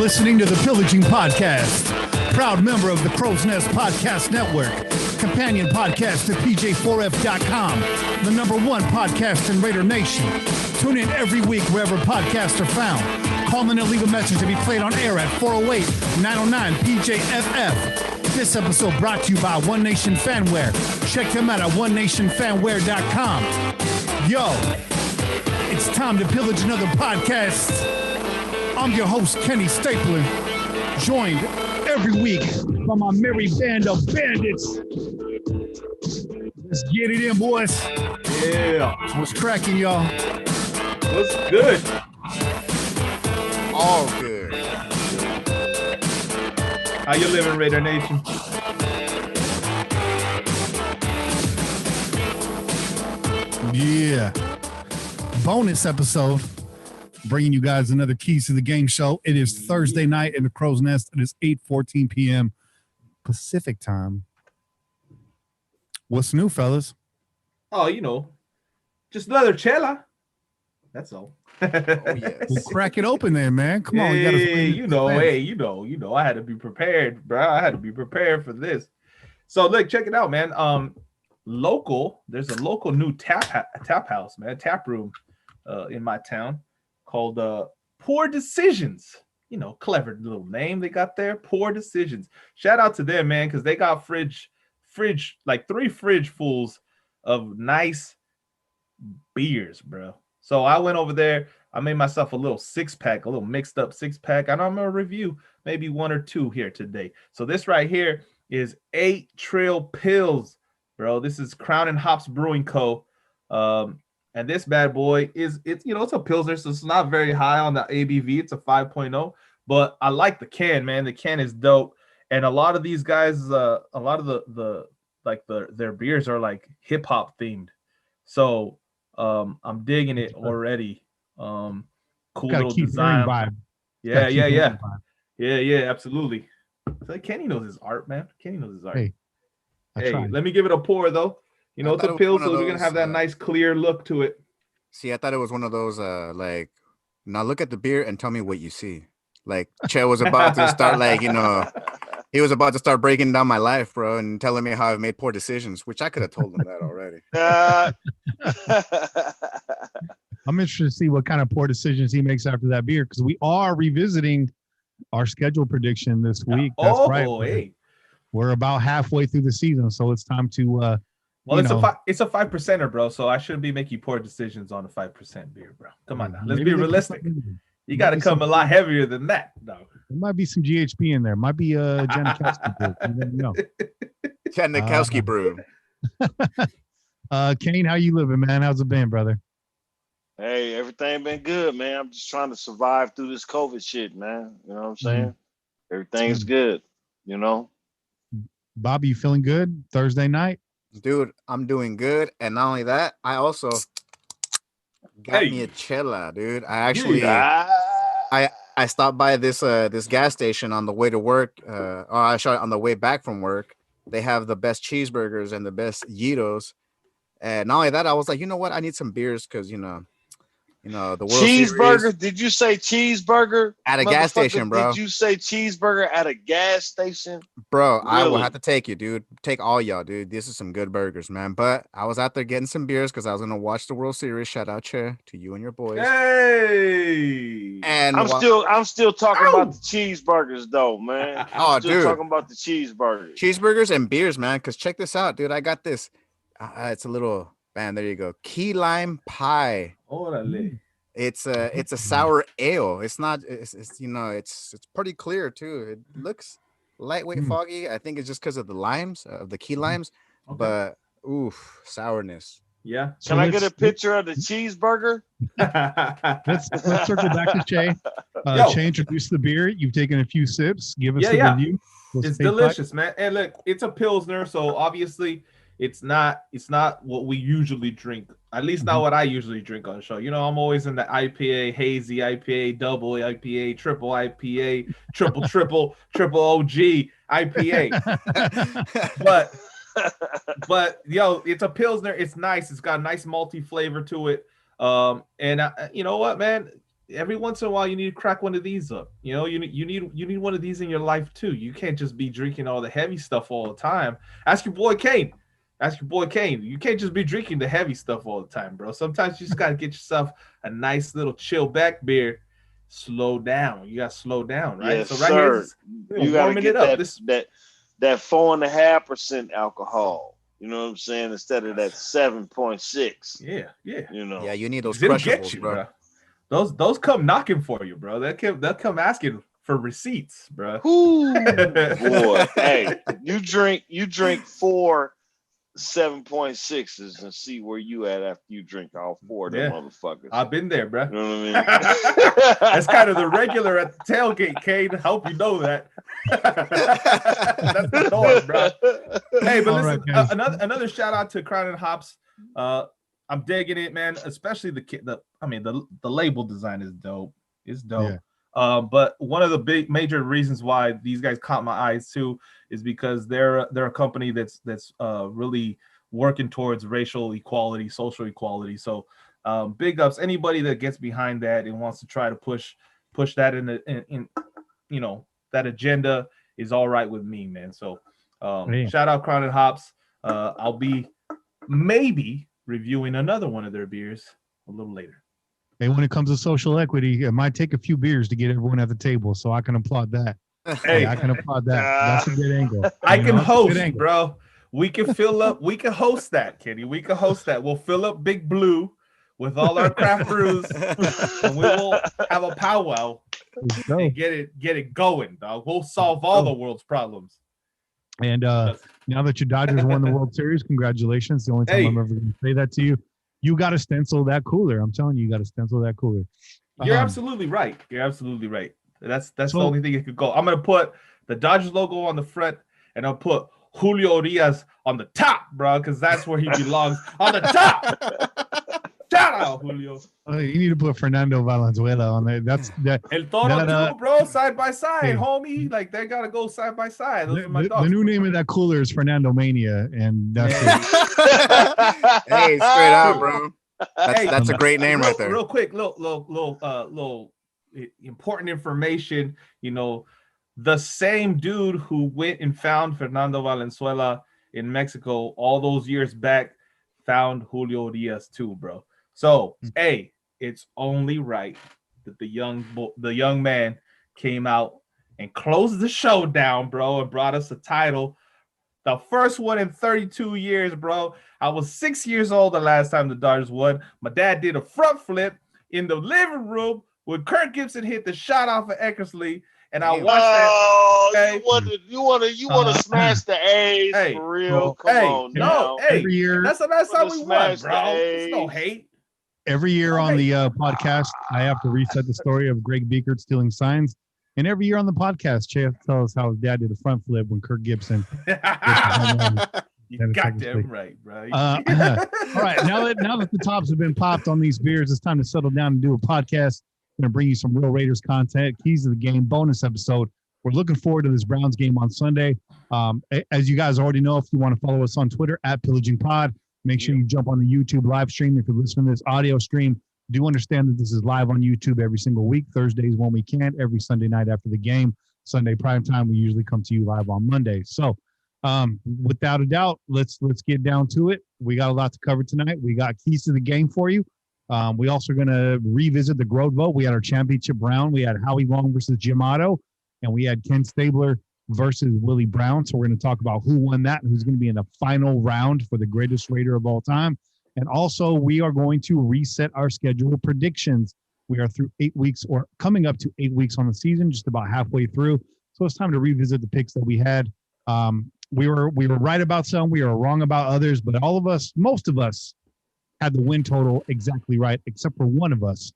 listening to the Pillaging Podcast, proud member of the Crow's Nest Podcast Network, companion podcast to PJ4F.com, the #1 podcast in Raider Nation. Tune in every week wherever podcasts are found. Call in and leave a message to be played on air at 408-909-PJFF. This episode brought to you by One Nation Fanwear. Check them out at onenationfanwear.com. Yo, it's time to pillage another podcast. I'm your host, Kenny Stapler, joined every week by my merry band of bandits. Let's get it in, boys. Yeah. What's cracking, y'all? What's good? All good. How you living, Raider Nation? Yeah. Bonus episode. Bringing you guys another Keys to the Game show. It is Thursday night in the Crow's Nest. It is 8:14 p.m. Pacific time. What's new, fellas? Oh, you know, just another chela. That's all. Oh, yes. We'll crack it open there, man. Come on. You know, I had to be prepared, bro. I had to be prepared for this. So look, check it out, man. There's a local new tap house, man, tap room in my town called Poor Decisions. You know, clever little name they got there, Poor Decisions. Shout out to them, man, because they got like 3 fridge fulls of nice beers, bro. So I went over there. I made myself a little 6-pack, a little mixed up 6-pack, and I'm gonna review maybe 1 or 2 here today. So this right here is 8 Trail Pills, bro. This is Crown and Hops Brewing Co. And this bad boy it's a Pilsner, so it's not very high on the ABV. It's a 5.0, but I like the can, man. The can is dope. And a lot of these guys, a lot of their beers are like hip hop themed. So I'm digging it already. Cool little design vibe. Yeah, absolutely. So Kenny knows his art, man. Kenny knows his art. Hey, let me give it a pour though. You know, it's a pill, so we're gonna have that nice clear look to it. See, I thought it was one of those now look at the beer and tell me what you see. Like Che was about to start, he was about to start breaking down my life, bro, and telling me how I've made poor decisions, which I could have told him that already. I'm interested to see what kind of poor decisions he makes after that beer, because we are revisiting our schedule prediction this week. That's right. Hey. We're about halfway through the season, so it's time to it's a 5%er, bro. So I shouldn't be making poor decisions on a 5% beer, bro. Come on now. Let's be realistic. You got to come a lot heavier than that, though. There might be some GHB in there. Might be a Janikowski brew. You never know. Janikowski brew. Kane, how you living, man? How's it been, brother? Hey, everything been good, man. I'm just trying to survive through this COVID shit, man. You know what I'm saying? Mm-hmm. Everything's good, you know? Bobby, you feeling good Thursday night? Dude, I'm doing good. And not only that, I also got me a chela, dude. I actually I stopped by this gas station on the way to work. On the way back from work. They have the best cheeseburgers and the best Yitos. And not only that, I was like, you know what? I need some beers because the World cheeseburger. Series. Did you say cheeseburger at a gas station, bro? Did you say cheeseburger at a gas station, bro? Really? I will have to take you, dude. Take all y'all, dude. This is some good burgers, man. But I was out there getting some beers because I was gonna watch the World Series. Shout out, Che, to you and your boys. Hey, and I'm still talking about the cheeseburgers, though, man. Dude, talking about the cheeseburgers and beers, man. Because check this out, dude. I got this. It's a little. Man, there you go. Key lime pie. Orale. It's a sour ale. It's not. It's pretty clear too. It looks lightweight, foggy. I think it's just because of the limes, of the key limes. Okay. But sourness. Yeah. Can I get a picture of the cheeseburger? Let's circle back to Che. Che, introduce the beer. You've taken a few sips. Give us the review. It's delicious, man. And look, it's a Pilsner, so obviously. It's not what we usually drink, at least not what I usually drink on the show. You know, I'm always in the IPA, hazy IPA, double IPA, triple IPA, triple OG IPA. but yo, it's a Pilsner. It's nice. It's got a nice malty flavor to it. And you know what, man? every once in a while you need to crack one of these up. You know, you need one of these in your life too. You can't just be drinking all the heavy stuff all the time. Ask your boy Kane. You can't just be drinking the heavy stuff all the time, bro. Sometimes you just gotta get yourself a nice little chill back beer. Slow down. You gotta slow down, right? Yes, so right sir. here, You gotta get that 4.5% alcohol. You know what I'm saying? Instead of that 7.6. Yeah. You know. Yeah, you need those It'll crushables, get you, bro. Those come knocking for you, bro. They'll come asking for receipts, bro. Boy, hey, you drink 4 7.6s and see where you at after you drink all 4 of them motherfuckers. I've been there, bro. You know what I mean? That's kind of the regular at the tailgate, Kane. I hope you know that. That's the norm, bro. Hey, but listen, another shout out to Crown and Hops. I'm digging it, man. Especially the label design is dope. It's dope. Yeah. But one of the big major reasons why these guys caught my eyes too is because they're a company that's really working towards racial equality, social equality. So big ups anybody that gets behind that and wants to try to push that in you know, that agenda is all right with me, man. So shout out Crown and Hops. I'll be maybe reviewing another one of their beers a little later. Hey, when it comes to social equity, it might take a few beers to get everyone at the table, so I can applaud that. Hey, I can applaud that. That's a good angle. I can host, bro. We can fill up. We can host that, Kenny. We can host that. We'll fill up Big Blue with all our craft brews, and we will have a powwow and get it going, dog. We'll solve all the world's problems. And now that your Dodgers won the World Series, congratulations. The only time I'm ever going to say that to you. You got to stencil that cooler. I'm telling you, you got to stencil that cooler. You're absolutely right. That's the only thing it could go. I'm going to put the Dodgers logo on the front, and I'll put Julio Urias on the top, bro, because that's where he belongs, on the top. Shout out, Julio. You need to put Fernando Valenzuela on there. That's that. El Toro too, bro, side by side, homie. Like they gotta go side by side. Those are my dogs. The new name of that cooler is Fernando Mania, and that's it. Hey, straight out, bro. That's a great name right there. Real quick, little important information. You know, the same dude who went and found Fernando Valenzuela in Mexico all those years back found Julio Urias too, bro. So, hey, it's only right that the young man came out and closed the show down, bro, and brought us a title. The first one in 32 years, bro. I was 6 years old the last time the Dodgers won. My dad did a front flip in the living room when Kirk Gibson hit the shot off of Eckersley, and I watched that. Okay? You want to smash the A's for real? Come on, no, every year that's the last time we won, bro. There's no hate. Every year on the podcast, I have to reset the story of Greg Biekert stealing signs. And every year on the podcast, Che has to tell us how his dad did a front flip when Kirk Gibson. You got them right, bro. All right, now that the tops have been popped on these beers, it's time to settle down and do a podcast. I'm going to bring you some Real Raiders content, keys to the game, bonus episode. We're looking forward to this Browns game on Sunday. As you guys already know, if you want to follow us on Twitter at Pillaging Pod, make sure you jump on the YouTube live stream. If you're listening to this audio stream, do understand that this is live on YouTube every single week. Thursdays when we can, every Sunday night after the game. Sunday prime time, we usually come to you live on Monday. So without a doubt, let's get down to it. We got a lot to cover tonight. We got keys to the game for you. We also are going to revisit the GROAT vote. We had our championship round. We had Howie Long versus Jim Otto, and we had Ken Stabler versus Willie Brown. So we're going to talk about who won that and who's going to be in the final round for the greatest Raider of all time. And also, we are going to reset our schedule predictions. We are through 8 weeks, or coming up to 8 weeks on the season, just about halfway through. So it's time to revisit the picks that we had. We were right about some, we were wrong about others, but most of us had the win total exactly right, except for one of us.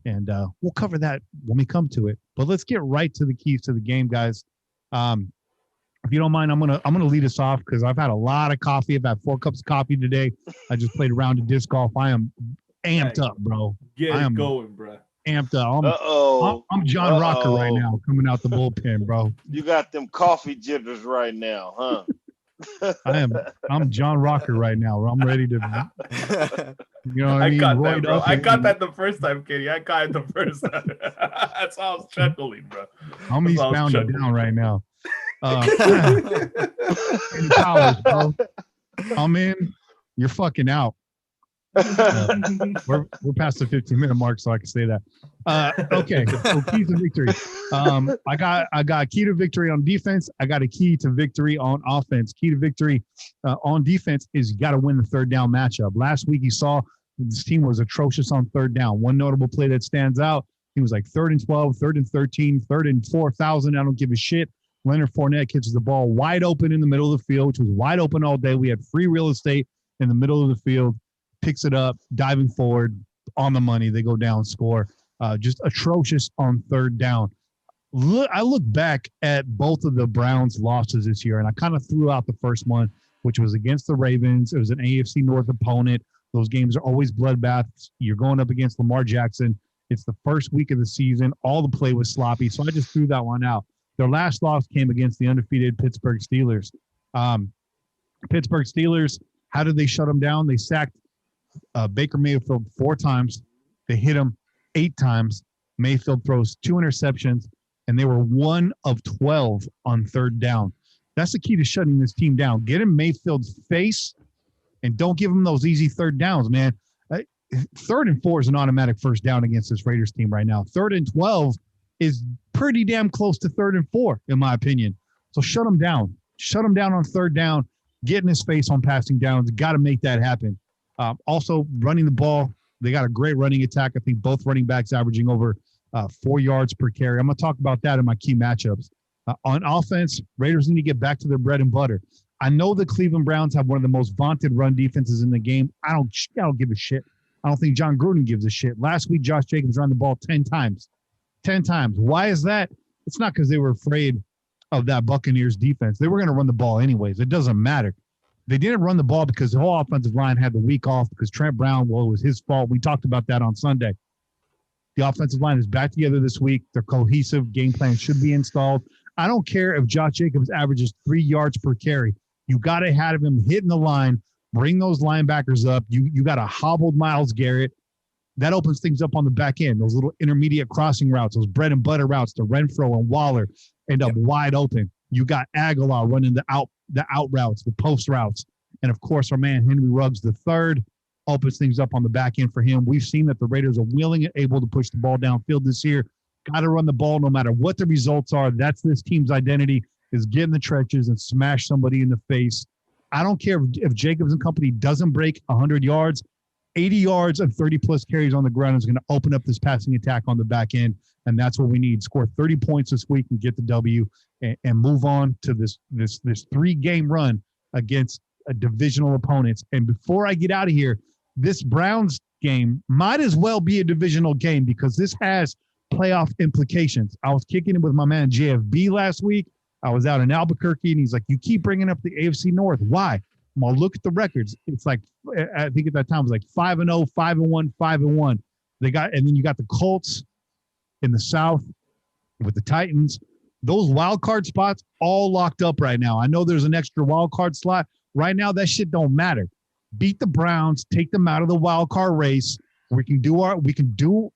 And we'll cover that when we come to it. But let's get right to the keys to the game, guys. If you don't mind, I'm gonna lead us off because I've had a lot of coffee. I've had 4 cups of coffee today. I just played a round of disc golf. I am amped up, bro. Get it going, bro. Amped up. I'm John Rocker right now, coming out the bullpen, bro. You got them coffee jitters right now, huh? I'm John Rocker right now. I'm ready to You know what I mean? got Roid that, bro. up I and- got that the first time, Kenny. I got it the first time. That's why I was chuckling, bro. Homie's That's why I was bound it chuckling. down right now. Any powers, bro. I'm in. You're fucking out. We're past the 15-minute mark, so I can say that. Okay, so keys to victory. I got key to victory on defense. I got a key to victory on offense. Key to victory on defense is you got to win the third down matchup. Last week you saw this team was atrocious on third down. One notable play that stands out, he was like 3rd and 12, 3rd and 13, 3rd and 4,000. I don't give a shit. Leonard Fournette catches the ball wide open in the middle of the field, which was wide open all day. We had free real estate in the middle of the field. Picks it up, diving forward, on the money. They go down, score. Just atrocious on third down. I look back at both of the Browns' losses this year, and I kind of threw out the first one, which was against the Ravens. It was an AFC North opponent. Those games are always bloodbaths. You're going up against Lamar Jackson. It's the first week of the season. All the play was sloppy, so I just threw that one out. Their last loss came against the undefeated Pittsburgh Steelers. Pittsburgh Steelers, how did they shut them down? They sacked Baker Mayfield 4 times. They hit him 8 times. Mayfield throws 2 interceptions, and they were 1 of 12 on third down. That's the key to shutting this team down. Get in Mayfield's face, and don't give him those easy third downs, man. 3rd and 4 is an automatic first down against this Raiders team right now. 3rd and 12 is pretty damn close to 3rd and 4, in my opinion. So shut him down. Shut him down on third down. Get in his face on passing downs. Got to make that happen. Also, running the ball. They got a great running attack. I think both running backs averaging over 4 yards per carry. I'm going to talk about that in my key matchups. On offense, Raiders need to get back to their bread and butter. I know the Cleveland Browns have one of the most vaunted run defenses in the game. I don't give a shit. I don't think John Gruden gives a shit. Last week, Josh Jacobs ran the ball 10 times. 10 times. Why is that? It's not because they were afraid of that Buccaneers defense. They were going to run the ball anyways. It doesn't matter. They didn't run the ball because the whole offensive line had the week off because Trent Brown, well, it was his fault. We talked about that on Sunday. The offensive line is back together this week. They're cohesive. Game plan should be installed. I don't care if Josh Jacobs averages 3 yards per carry. You got to have him hitting the line, bring those linebackers up. You got a hobbled Myles Garrett. That opens things up on the back end. Those little intermediate crossing routes, those bread and butter routes to Renfro and Waller end up wide open. You got Aguilar running the out routes, the post routes. And, of course, our man Henry Ruggs III opens things up on the back end for him. We've seen that the Raiders are willing and able to push the ball downfield this year. Got to run the ball no matter what the results are. That's this team's identity, is get in the trenches and smash somebody in the face. I don't care if Jacobs and company doesn't break 100 yards. 80 yards and 30-plus carries on the ground is going to open up this passing attack on the back end, and that's what we need. Score 30 points this week and get the W and move on to this 3-game run against divisional opponents. And before I get out of here, this Browns game might as well be a divisional game because this has playoff implications. I was kicking it with my man JFB last week. I was out in Albuquerque, and he's like, you keep bringing up the AFC North. Why? Well, look at the records. It's like, I think at that time it was like 5-0, 5-1, 5-1. And then you got the Colts in the South with the Titans. Those wild card spots all locked up right now. I know there's an extra wild card slot. Right now, that shit don't matter. Beat the Browns, take them out of the wild card race. We can do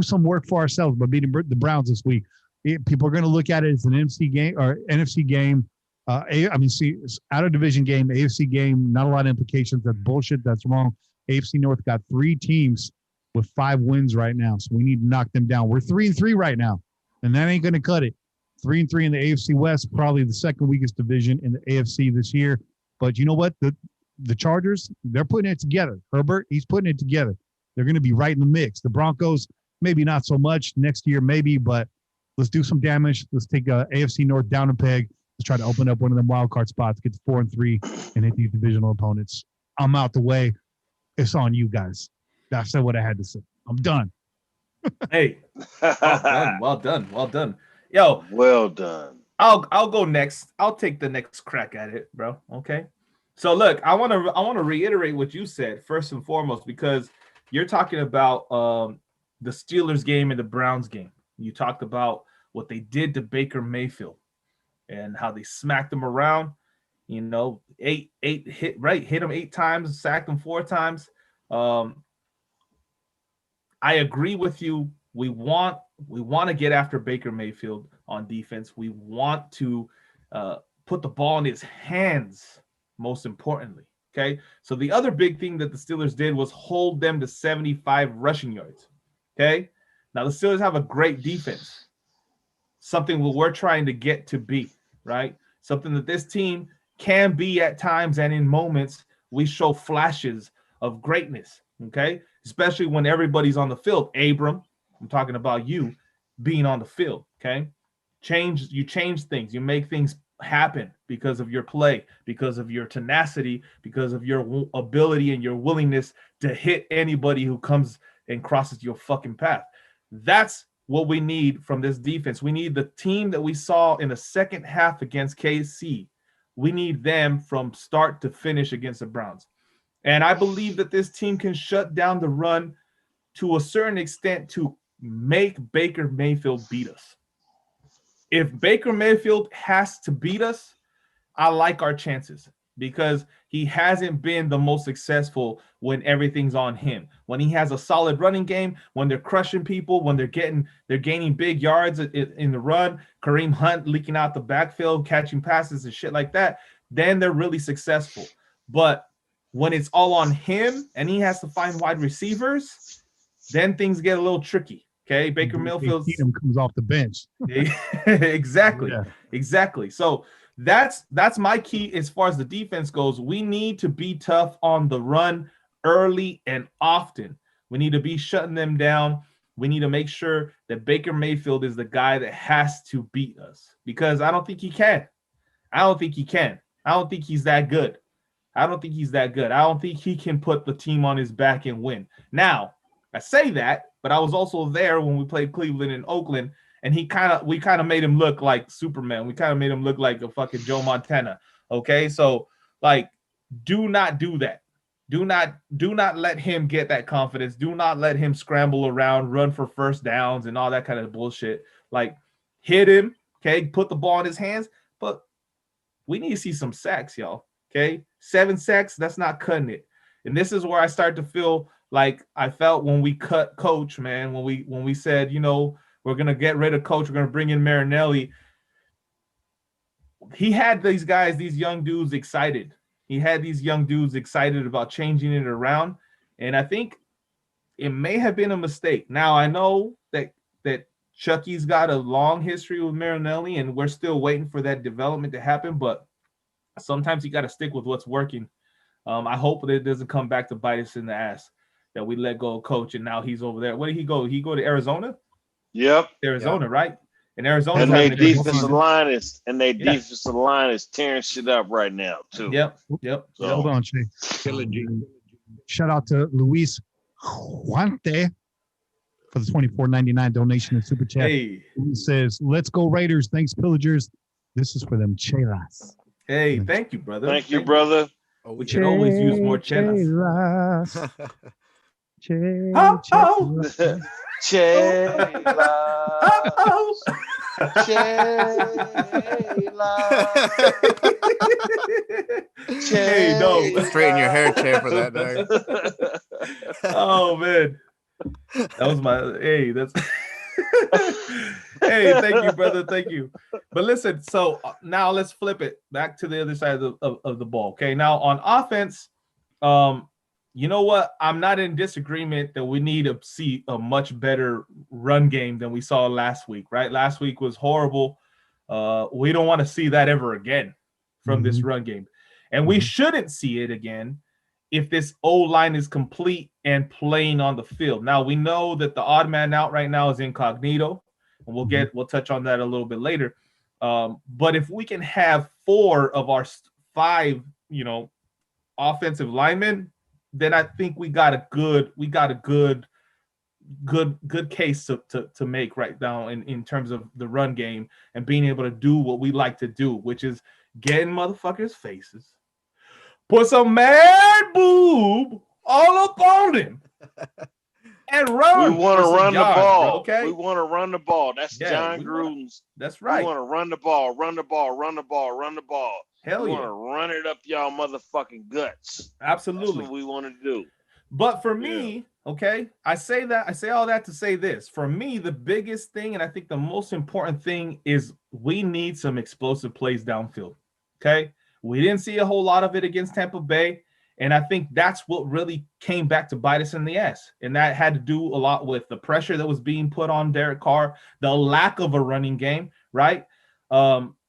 some work for ourselves by beating the Browns this week. People are going to look at it as an NFC game or NFC game. Out of division game, AFC game, not a lot of implications. That's bullshit. That's wrong. AFC North got 3 teams with 5 wins right now, so we need to knock them down. We're 3-3 right now, and that ain't going to cut it. 3-3 in the AFC West, probably the second weakest division in the AFC this year. But you know what? The Chargers, they're putting it together. Herbert, he's putting it together. They're going to be right in the mix. The Broncos, maybe not so much. Next year, maybe, but let's do some damage. Let's take AFC North down a peg. Let's try to open up one of them wild card spots, get to 4-3, and hit these divisional opponents. I'm out the way. It's on you guys. I said what I had to say. I'm done. Hey, well done. Yo, well done. I'll go next. I'll take the next crack at it, bro. Okay. So look, I want to reiterate what you said first and foremost, because you're talking about the Steelers game and the Browns game. You talked about what they did to Baker Mayfield and how they smacked him around. You know, hit him 8 times, sacked him 4 times. I agree with you. We want to get after Baker Mayfield on defense. We want to put the ball in his hands, most importantly. Okay. So the other big thing that the Steelers did was hold them to 75 rushing yards. Okay. Now the Steelers have a great defense, something that we're trying to get to be, right? Something that this team can be at times, and in moments we show flashes of greatness. Okay. Especially when everybody's on the field. Abram, I'm talking about you being on the field. Okay. You change things. You make things happen because of your play, because of your tenacity, because of your ability and your willingness to hit anybody who comes and crosses your fucking path. That's what we need from this defense. We need the team that we saw in the second half against KC. We need them from start to finish against the Browns. And I believe that this team can shut down the run to a certain extent to make Baker Mayfield beat us. If Baker Mayfield has to beat us, I like our chances because he hasn't been the most successful when everything's on him. When he has a solid running game, when they're crushing people, when they're gaining big yards in the run, Kareem Hunt leaking out the backfield, catching passes and shit like that, then they're really successful. But when it's all on him and he has to find wide receivers, then things get a little tricky. Okay, Baker Mayfield comes off the bench. Exactly. So that's my key as far as the defense goes. We need to be tough on the run early and often. We need to be shutting them down. We need to make sure that Baker Mayfield is the guy that has to beat us because I don't think he can. I don't think he's that good. I don't think he can put the team on his back and win. Now, I say that, but I was also there when we played Cleveland and Oakland, and we kind of made him look like Superman. We kind of made him look like a fucking Joe Montana. Okay, so like, do not do that. Do not let him get that confidence. Do not let him scramble around, run for first downs, and all that kind of bullshit. Like, hit him, okay? Put the ball in his hands, but we need to see some sacks, y'all. Okay, 7 sacks. That's not cutting it, and this is where I start to feel like I felt when we cut Coach, man, when we said, you know, we're going to get rid of Coach, we're going to bring in Marinelli. He had these young dudes excited. He had these young dudes excited about changing it around, and I think it may have been a mistake. Now, I know that Chucky's got a long history with Marinelli, and we're still waiting for that development to happen, but sometimes you got to stick with what's working. I hope that it doesn't come back to bite us in the ass that we let go of Coach and now he's over there. Where did he go? He go to Arizona? Yep. Arizona, right? And Arizona. And their defensive line is tearing shit up right now too. Yep. So, hold on, Shay. Shout out to Luis Huante for the $24.99 donation and super chat. Hey. He says, "Let's go Raiders. Thanks, Pillagers. This is for them chelas." Hey, thank you, brother. Thank you, brother. We can always use more chelas. Hey, no. Straighten your hair, Che, for that, dog. Oh, man. That was my, hey, that's, hey, thank you, brother. Thank you. But listen, so now let's flip it back to the other side of the ball. Okay. Now on offense, you know what? I'm not in disagreement that we need to see a much better run game than we saw last week, right? Last week was horrible. We don't want to see that ever again from this run game. And we shouldn't see it again if this O-line is complete and playing on the field. Now, we know that the odd man out right now is Incognito, and we'll touch on that a little bit later. But if we can have 4 of our 5, offensive linemen, then I think we got a good case to make right now in terms of the run game and being able to do what we like to do, which is get in motherfuckers' faces, put some mad boob all up on him, and run. We want to run the ball. Bro, okay, we want to run the ball. That's John Gruden's. That's right. We want to run the ball. Hell we yeah. want to run it up y'all motherfucking guts. Absolutely. That's what we want to do. But for me, okay, I say all that to say this. For me, the biggest thing, and I think the most important thing, is we need some explosive plays downfield. Okay. We didn't see a whole lot of it against Tampa Bay. And I think that's what really came back to bite us in the ass. And that had to do a lot with the pressure that was being put on Derek Carr, the lack of a running game, right?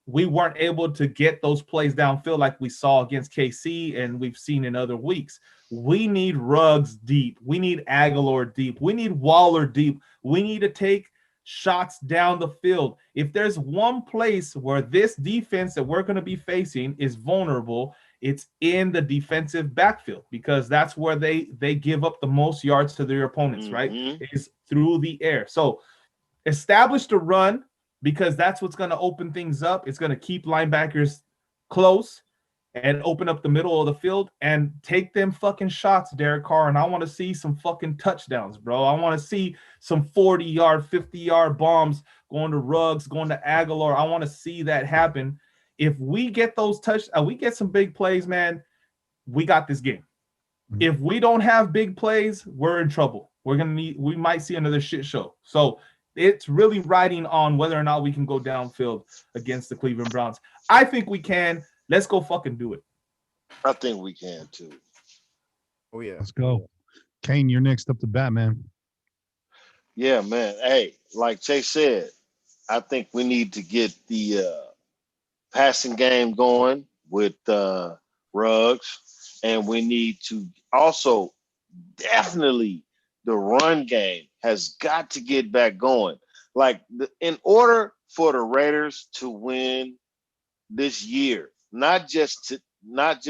We weren't able to get those plays downfield like we saw against KC and we've seen in other weeks. We need Ruggs deep. We need Aguilar deep. We need Waller deep. We need to take shots down the field. If there's one place where this defense that we're going to be facing is vulnerable, it's in the defensive backfield, because that's where they give up the most yards to their opponents, right? Is through the air. So establish the run, because that's what's going to open things up. It's going to keep linebackers close and open up the middle of the field and take them fucking shots, Derek Carr. And I want to see some fucking touchdowns, bro. I want to see some 40-yard, 50-yard bombs going to Ruggs, going to Aguilar. I want to see that happen. If we get those we get some big plays, man, we got this game. If we don't have big plays, we're in trouble. We might see another shit show. So it's really riding on whether or not we can go downfield against the Cleveland Browns. I think we can. Let's go fucking do it. I think we can too. Oh yeah. Let's go. Kane, you're next up to bat, man. Yeah, man. Hey, like Chase said, I think we need to get the passing game going with Ruggs, and we need to also definitely the run game has got to get back going. Like in order for the Raiders to win this year, not just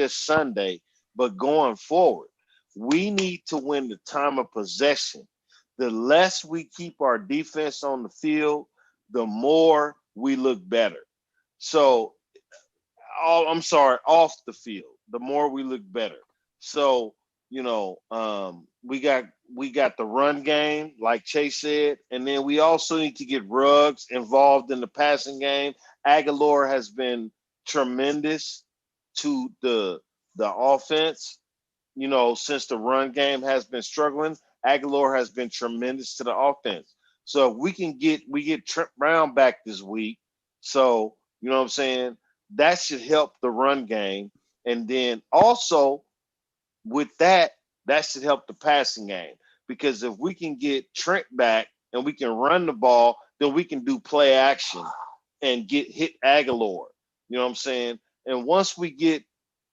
Sunday, but going forward, we need to win the time of possession. The less we keep our defense on the field, the more we look better. So, off the field, the more we look better. So, we got the run game, like Chase said, and then we also need to get Ruggs involved in the passing game. Aguilar has been tremendous to the offense. Since the run game has been struggling, Aguilar has been tremendous to the offense. So if we get Trent Brown back this week. So, you know what I'm saying? That should help the run game. And then also with that should help the passing game. Because if we can get Trent back and we can run the ball, then we can do play action and hit Aguilar. You know what I'm saying? And once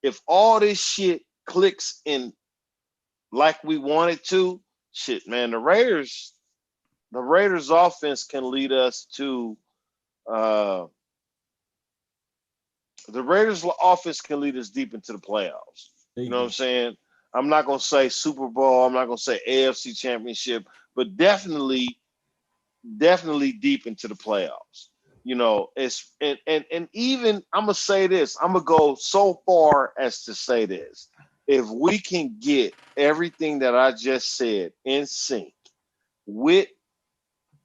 if all this shit clicks in like we want it to, shit, man, the Raiders offense can lead us to the Raiders offense can lead us deep into the playoffs. You know what I'm saying? I'm not going to say Super Bowl. I'm not going to say AFC Championship, but definitely deep into the playoffs. It's and even I'm going to say this. I'm going to go so far as to say this. If we can get everything that I just said in sync with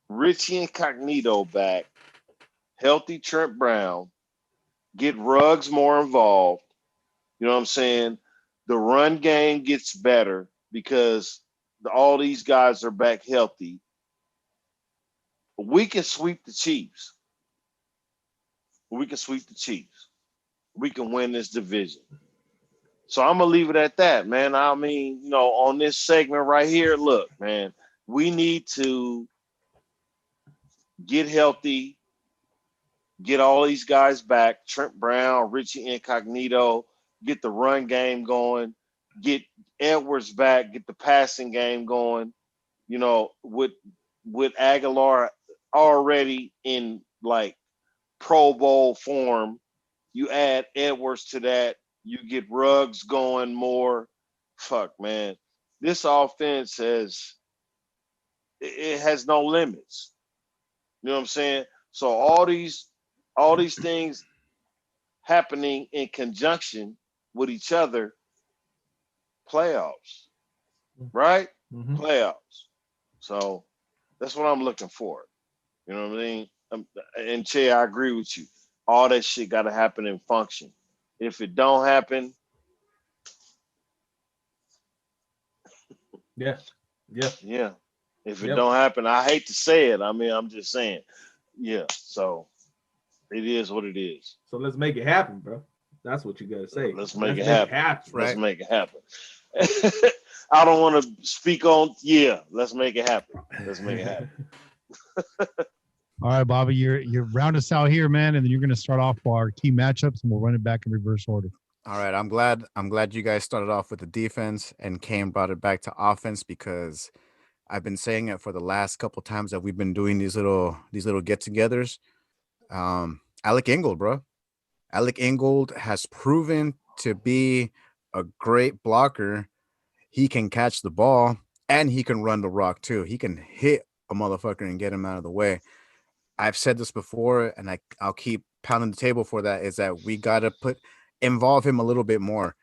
Richie Incognito back, healthy Trent Brown, get Ruggs more involved, you know what I'm saying? The run game gets better because all these guys are back healthy. We can sweep the Chiefs. We can win this division. So I'm going to leave it at that, man. I mean, on this segment right here, look, man, we need to get healthy, get all these guys back, Trent Brown, Richie Incognito, get the run game going, get Edwards back, get the passing game going, with Aguilar already in like Pro Bowl form. You add Edwards to that, you get Ruggs going more. Fuck, man. This offense has no limits. You know what I'm saying? So all these things happening in conjunction with each other, playoffs, right? Mm-hmm. Playoffs. So that's what I'm looking for. You know what I mean? And Che, I agree with you. All that shit got to happen and function. If it don't happen, Yeah. If it don't happen, I hate to say it. I mean, I'm just saying. Yeah. So it is what it is. So let's make it happen, bro. That's what you gotta say. Let's make it happen. Right? Let's make it happen. I don't want to speak on. Yeah, let's make it happen. Let's make it happen. All right, Bobby, you're round us out here, man, and then you're gonna start off our key matchups, and we'll run it back in reverse order. All right, I'm glad you guys started off with the defense and Cam brought it back to offense, because I've been saying it for the last couple times that we've been doing these little get-togethers. Alec Ingold, bro. Alec Ingold has proven to be a great blocker. He can catch the ball and he can run the rock too. He can hit a motherfucker and get him out of the way. I've said this before, and I'll keep pounding the table for that, is that we got to involve him a little bit more.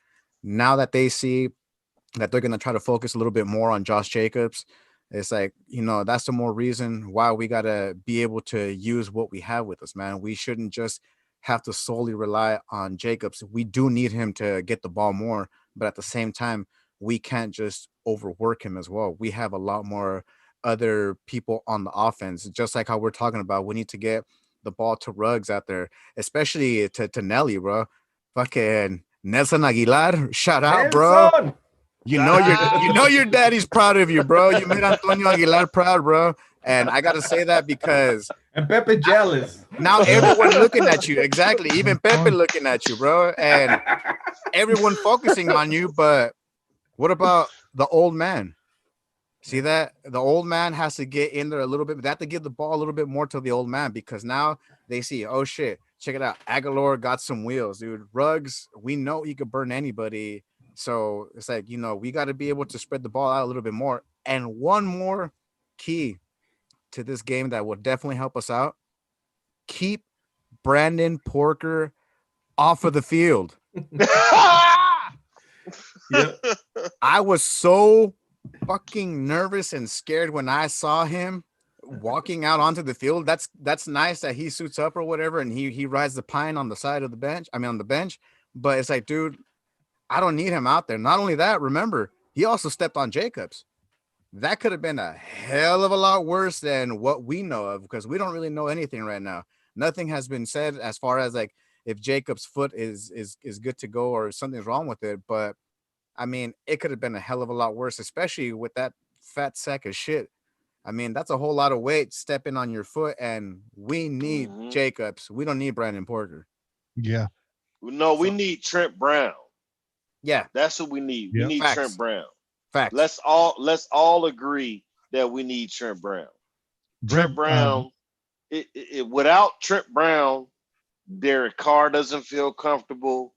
Now that they see that they're going to try to focus a little bit more on Josh Jacobs, it's like, that's the more reason why we got to be able to use what we have with us, man. We shouldn't just have to solely rely on Jacobs. We do need him to get the ball more, but at the same time, we can't just overwork him as well. We have a lot more other people on the offense, just like how we're talking about. We need to get the ball to Ruggs out there, especially to Nelly, bro. Fucking Nelson Aguilar, shout out, bro. You know your daddy's proud of you, bro. You made Antonio Aguilar proud, bro. And I got to say that because and Pepe jealous. Now everyone looking at you. Exactly. Even Pepe looking at you, bro. And everyone focusing on you. But what about the old man? See that? The old man has to get in there a little bit. They have to give the ball a little bit more to the old man, because now they see, oh, shit, check it out. Aguilar got some wheels, dude. Ruggs, we know he could burn anybody. So it's like, we got to be able to spread the ball out a little bit more. And one more key to this game that will definitely help us out: keep Brandon Porker off of the field. I was so fucking nervous and scared when I saw him walking out onto the field. That's nice that he suits up or whatever, and he rides the pine on the side of the bench. I mean, on the bench. But it's like, dude, I don't need him out there. Not only that, remember, he also stepped on Jacobs. That could have been a hell of a lot worse than what we know of, because we don't really know anything right now. Nothing has been said as far as like if Jacobs' foot is good to go or something's wrong with it. But I mean, it could have been a hell of a lot worse, especially with that fat sack of shit. I mean, that's a whole lot of weight stepping on your foot, and we need Jacobs. We don't need Brandon Porter. Yeah. No, we need Trent Brown. Yeah, that's what we need. We need Facts. Trent Brown. Facts. Let's all agree that we need Trent Brown. Trent Brown. Without Trent Brown, Derek Carr doesn't feel comfortable.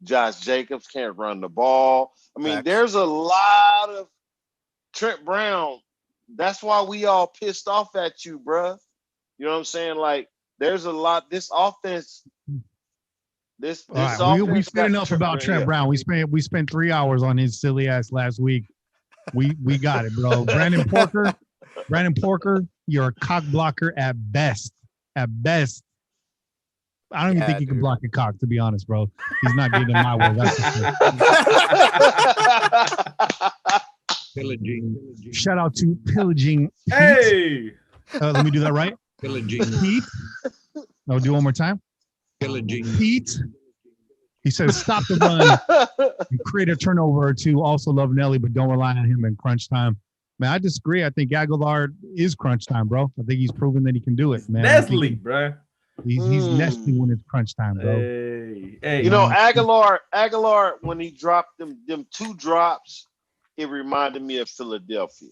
Josh Jacobs can't run the ball. I mean, there's a lot of Trent Brown. That's why we all pissed off at you, bruh. You know what I'm saying? Like, there's a lot. This offense. This right. We spent enough about Trent Brown. We spent 3 hours on his silly ass last week. We got it, bro. Brandon Porker, you're a cock blocker at best. At best. I don't even think you can block a cock, to be honest, bro. He's not getting in my way. That's for sure. Pillaging. Shout out to Pillaging. Hey! Let me do that right. Pillaging. Pete. No, do one more time. Pillaging. Pete. He says, stop the run and create a turnover or two. Also love Nelly, but don't rely on him in crunch time. Man, I disagree. I think Aguilar is crunch time, bro. I think he's proven that he can do it, man. Nestle, bro. He's Nestle when it's crunch time, bro. Hey. You know, Aguilar, when he dropped them 2 drops, it reminded me of Philadelphia.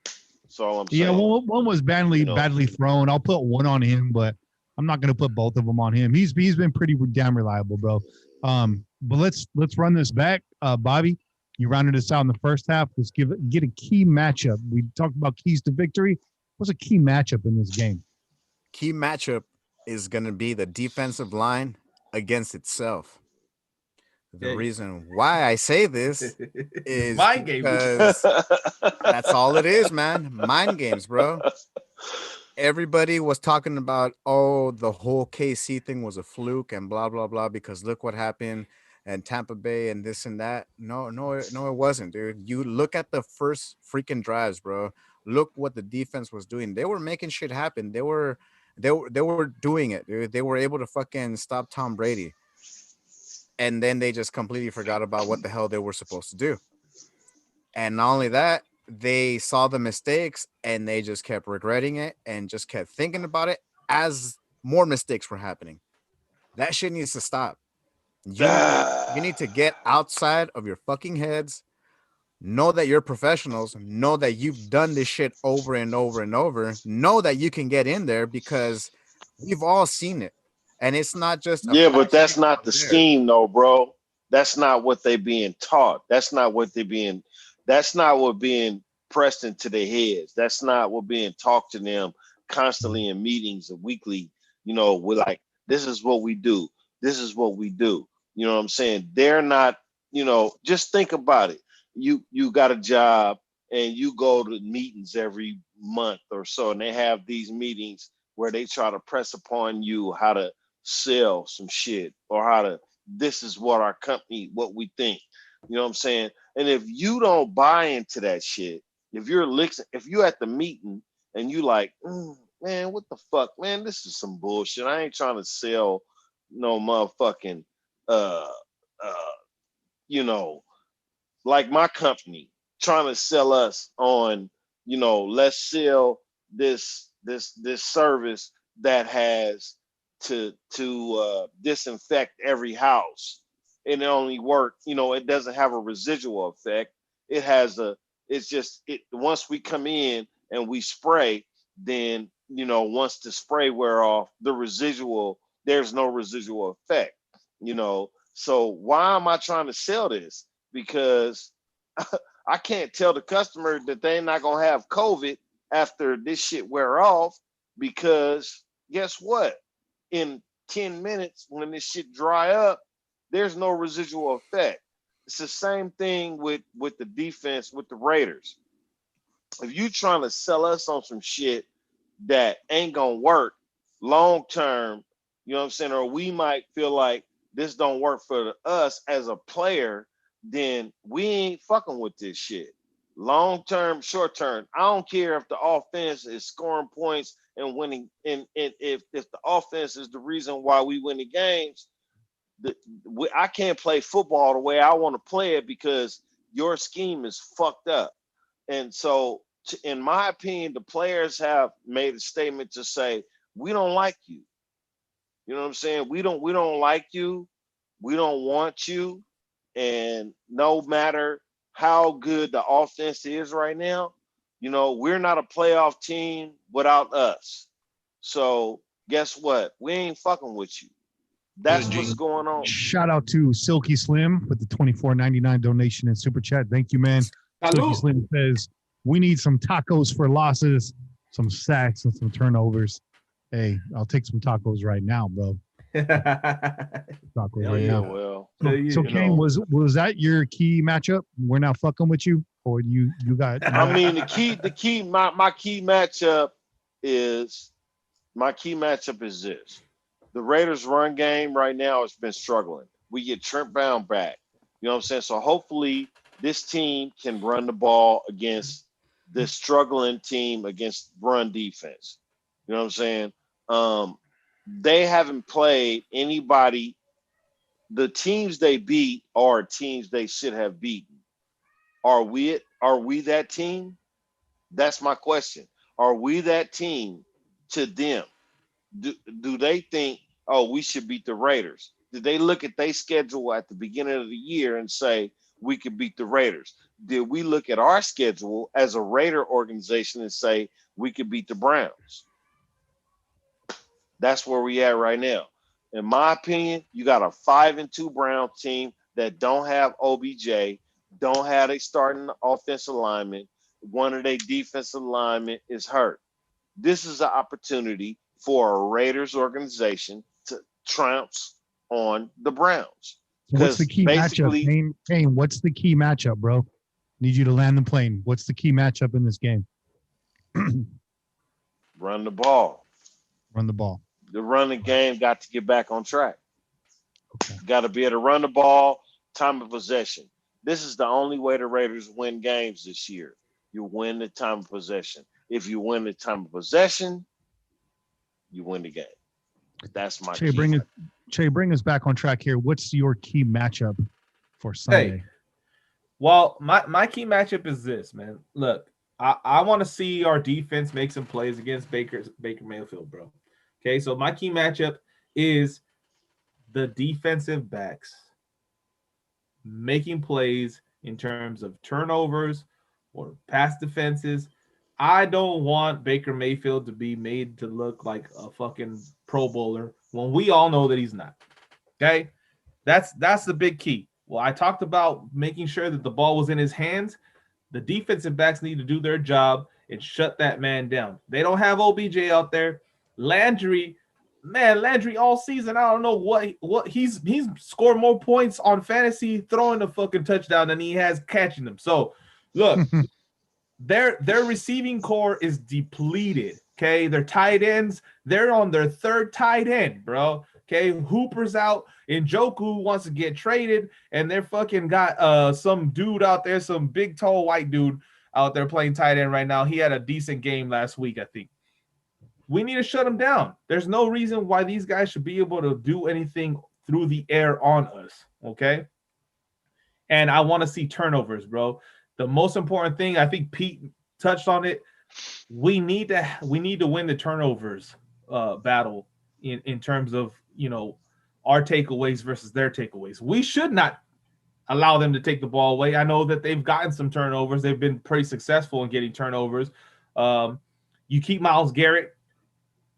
That's all I'm saying. Yeah, one was badly thrown. I'll put one on him, but I'm not going to put both of them on him. He's been pretty damn reliable, bro. But let's run this back. Bobby, you rounded us out in the first half. Let's get a key matchup. We talked about keys to victory. What's a key matchup in this game? Key matchup is going to be the defensive line against itself. The reason why I say this is mind games. Because that's all it is, man. Mind games, bro. Everybody was talking about, the whole KC thing was a fluke and blah, blah, blah, because look what happened and Tampa Bay and this and that. No, it wasn't, dude. You look at the first freaking drives, bro. Look what the defense was doing. They were making shit happen. They were doing it, dude. They were able to fucking stop Tom Brady. And then they just completely forgot about what the hell they were supposed to do. And not only that, they saw the mistakes and they just kept regretting it and just kept thinking about it as more mistakes were happening. That shit needs to stop. You need to get outside of your fucking heads. Know that you're professionals. Know that you've done this shit over and over and over. Know that you can get in there because we've all seen it. And it's not just but that's not the scheme, though, bro. That's not what they being taught. That's not what being pressed into their heads. That's not what being talked to them constantly in meetings and weekly. We're like, this is what we do. This is what we do. You know what I'm saying? They're not, just think about it. You got a job and you go to meetings every month or so, and they have these meetings where they try to press upon you how to sell some shit or this is what our company, what we think. You know what I'm saying? And if you don't buy into that shit, if you're at the meeting and you like, man, what the fuck, man, this is some bullshit. I ain't trying to sell no motherfucking, like my company trying to sell us on, let's sell this service that has to disinfect every house. And it only work, it doesn't have a residual effect. Once we come in and we spray, then, once the spray wear off, there's no residual effect, So why am I trying to sell this? Because I can't tell the customer that they're not going to have COVID after this shit wear off, because guess what? In 10 minutes, when this shit dry up, there's no residual effect. It's the same thing with the defense, with the Raiders. If you trying to sell us on some shit that ain't gonna work long term, you know what I'm saying, or we might feel like this don't work for us as a player, then we ain't fucking with this shit. Long term, short term, I don't care if the offense is scoring points and winning, and if the offense is the reason why we win the games. I can't play football the way I want to play it because your scheme is fucked up. And so, in my opinion, the players have made a statement to say, we don't like you. You know what I'm saying? We don't like you. We don't want you. And no matter how good the offense is right now, we're not a playoff team without us. So guess what? We ain't fucking with you. That's what's going on. Shout out to Silky Slim with the $24.99 donation and super chat. Thank you, man. Silky Slim says, we need some tacos for losses, some sacks, and some turnovers. Hey, I'll take some tacos right now, bro. Tacos right now. Well. So Kane, was that your key matchup? We're not fucking with you, or you got? I mean, my key matchup is this. The Raiders' run game right now has been struggling. We get Trent Brown back. You know what I'm saying? So hopefully this team can run the ball against this struggling team against run defense. You know what I'm saying? They haven't played anybody. The teams they beat are teams they should have beaten. Are we that team? That's my question. Are we that team to them? Do they think, oh, we should beat the Raiders? Did they look at their schedule at the beginning of the year and say we could beat the Raiders? Did we look at our schedule as a Raider organization and say we could beat the Browns? That's where we at right now. In my opinion, you got a 5-2 Browns team that don't have OBJ, don't have a starting offensive lineman. One of their defensive linemen is hurt. This is an opportunity for a Raiders organization to trounce on the Browns. What's the key matchup? Kane, what's the key matchup, bro? Need you to land the plane. What's the key matchup in this game? Run the ball. Run the ball. The running game got to get back on track. Got to be able to run the ball, time of possession. This is the only way the Raiders win games this year. You win the time of possession. If you win the time of possession, you win the game. That's my key. Bring us back on track here. What's your key matchup for Sunday? Hey, well, my key matchup is this, man. Look, I want to see our defense make some plays against Baker Mayfield, bro. Okay, so my key matchup is the defensive backs making plays in terms of turnovers or pass defenses. I don't want Baker Mayfield to be made to look like a fucking Pro Bowler when we all know that he's not. Okay? That's the big key. Well, I talked about making sure that the ball was in his hands. The defensive backs need to do their job and shut that man down. They don't have OBJ out there. Landry all season, I don't know what he's scored more points on fantasy throwing the fucking touchdown than he has catching them. So, look, their receiving core is depleted. Okay, their tight ends, they're on their third tight end, bro. Okay, Hooper's out, and Njoku wants to get traded, and they're fucking got some dude out there, some big tall white dude out there playing tight end right now. He had a decent game last week, I think. We need to shut him down. There's no reason why these guys should be able to do anything through the air on us, okay? And I want to see turnovers, bro. The most important thing, I think Pete touched on it, we need to win the turnovers battle in terms of, our takeaways versus their takeaways. We should not allow them to take the ball away. I know that they've gotten some turnovers. They've been pretty successful in getting turnovers. You keep Myles Garrett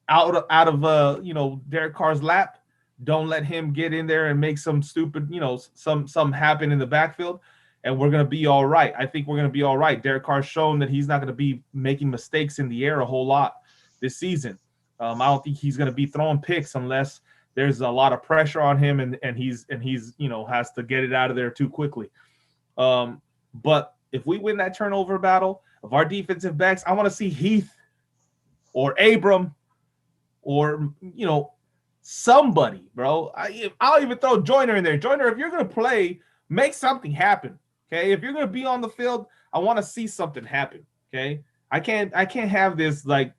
out of Derek Carr's lap. Don't let him get in there and make some stupid, some happen in the backfield, and we're going to be all right. I think we're going to be all right. Derek Carr's shown that he's not going to be making mistakes in the air a whole lot this season. I don't think he's going to be throwing picks unless there's a lot of pressure on him and he's has to get it out of there too quickly. But if we win that turnover battle of our defensive backs, I want to see Heath or Abram or somebody, bro. I'll even throw Joyner in there. Joyner, if you're gonna play, make something happen. Okay, if you're gonna be on the field, I want to see something happen. Okay, I can't have this like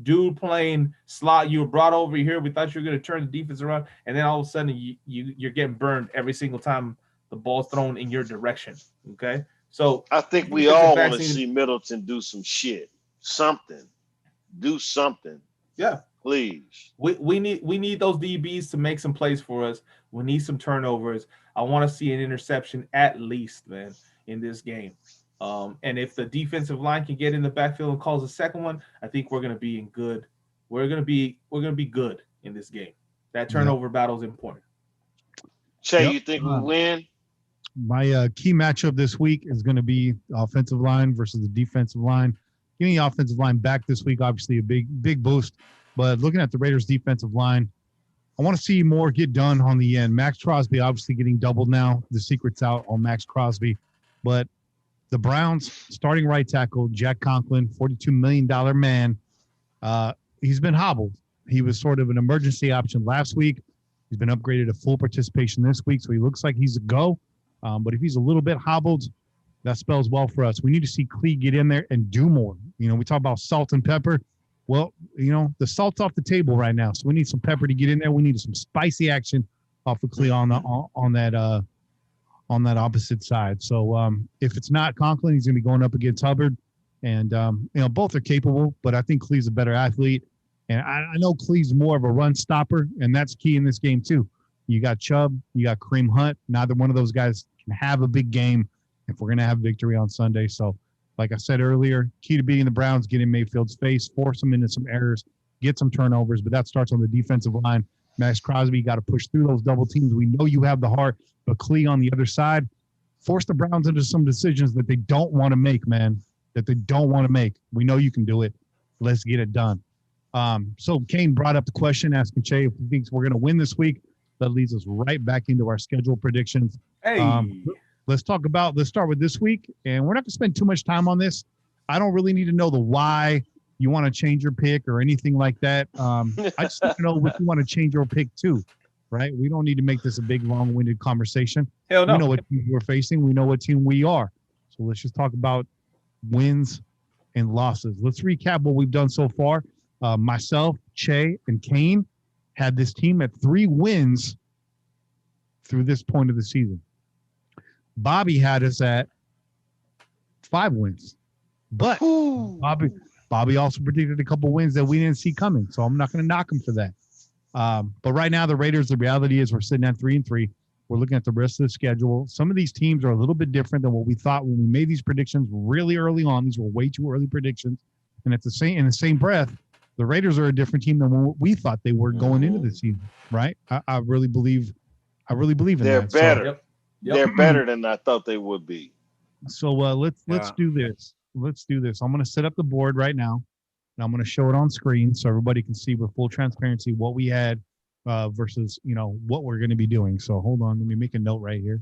dude playing slot. You were brought over here. We thought you were gonna turn the defense around, and then all of a sudden you're getting burned every single time the ball's thrown in your direction. Okay, so I think we all want to see Middleton do some shit, do something. Yeah. Please. We need those DBs to make some plays for us. We need some turnovers. I want to see an interception at least, man, in this game. And if the defensive line can get in the backfield and calls a second one, I think we're going to be in good. We're going to be good in this game. That turnover battle is important. Che, you think we win? My key matchup this week is going to be offensive line versus the defensive line. Getting the offensive line back this week, obviously a big boost. But looking at the Raiders' defensive line, I want to see more get done on the end. Max Crosby obviously getting doubled now. The secret's out on Max Crosby. But the Browns starting right tackle, Jack Conklin, $42 million man, he's been hobbled. He was sort of an emergency option last week. He's been upgraded to full participation this week, so he looks like he's a go. But if he's a little bit hobbled, that spells well for us. We need to see Clee get in there and do more. We talk about salt and pepper. Well, the salt's off the table right now, so we need some pepper to get in there. We need some spicy action off of Clee on that opposite side. So if it's not Conklin, he's going to be going up against Hubbard, and both are capable, but I think Clee's a better athlete, and I know Clee's more of a run stopper, and that's key in this game too. You got Chubb, you got Kareem Hunt. Neither one of those guys can have a big game if we're going to have victory on Sunday. So, like I said earlier, key to beating the Browns, get in Mayfield's face, force them into some errors, get some turnovers, but that starts on the defensive line. Max Crosby, got to push through those double teams. We know you have the heart, but Clee on the other side, force the Browns into some decisions that they don't want to make, man, that they don't want to make. We know you can do it. Let's get it done. So Kane brought up the question, asking Che if he thinks we're going to win this week. That leads us right back into our schedule predictions. Hey. Let's start with this week, and we're not going to spend too much time on this. I don't really need to know the why you want to change your pick or anything like that. I just need to know what you want to change your pick to. right? We don't need to make this a big, long-winded conversation. Hell no. We know what team we're facing. We know what team we are. So let's just talk about wins and losses. Let's recap what we've done so far. Myself, Che, and Kane had this team at 3 wins through this point of the season. Bobby had us at 5 wins. But Bobby also predicted a couple wins that we didn't see coming. So I'm not going to knock him for that. But right now, the Raiders, the reality is we're sitting at 3-3. We're looking at the rest of the schedule. Some of these teams are a little bit different than what we thought when we made these predictions really early on. These were way too early predictions. And in the same breath, the Raiders are a different team than what we thought they were going into the season, right? I really believe in They're that. better. Yep. They're better than I thought they would be. So let's do this. Let's do this. I'm going to set up the board right now, and I'm going to show it on screen so everybody can see with full transparency what we had versus what we're going to be doing. So hold on, let me make a note right here.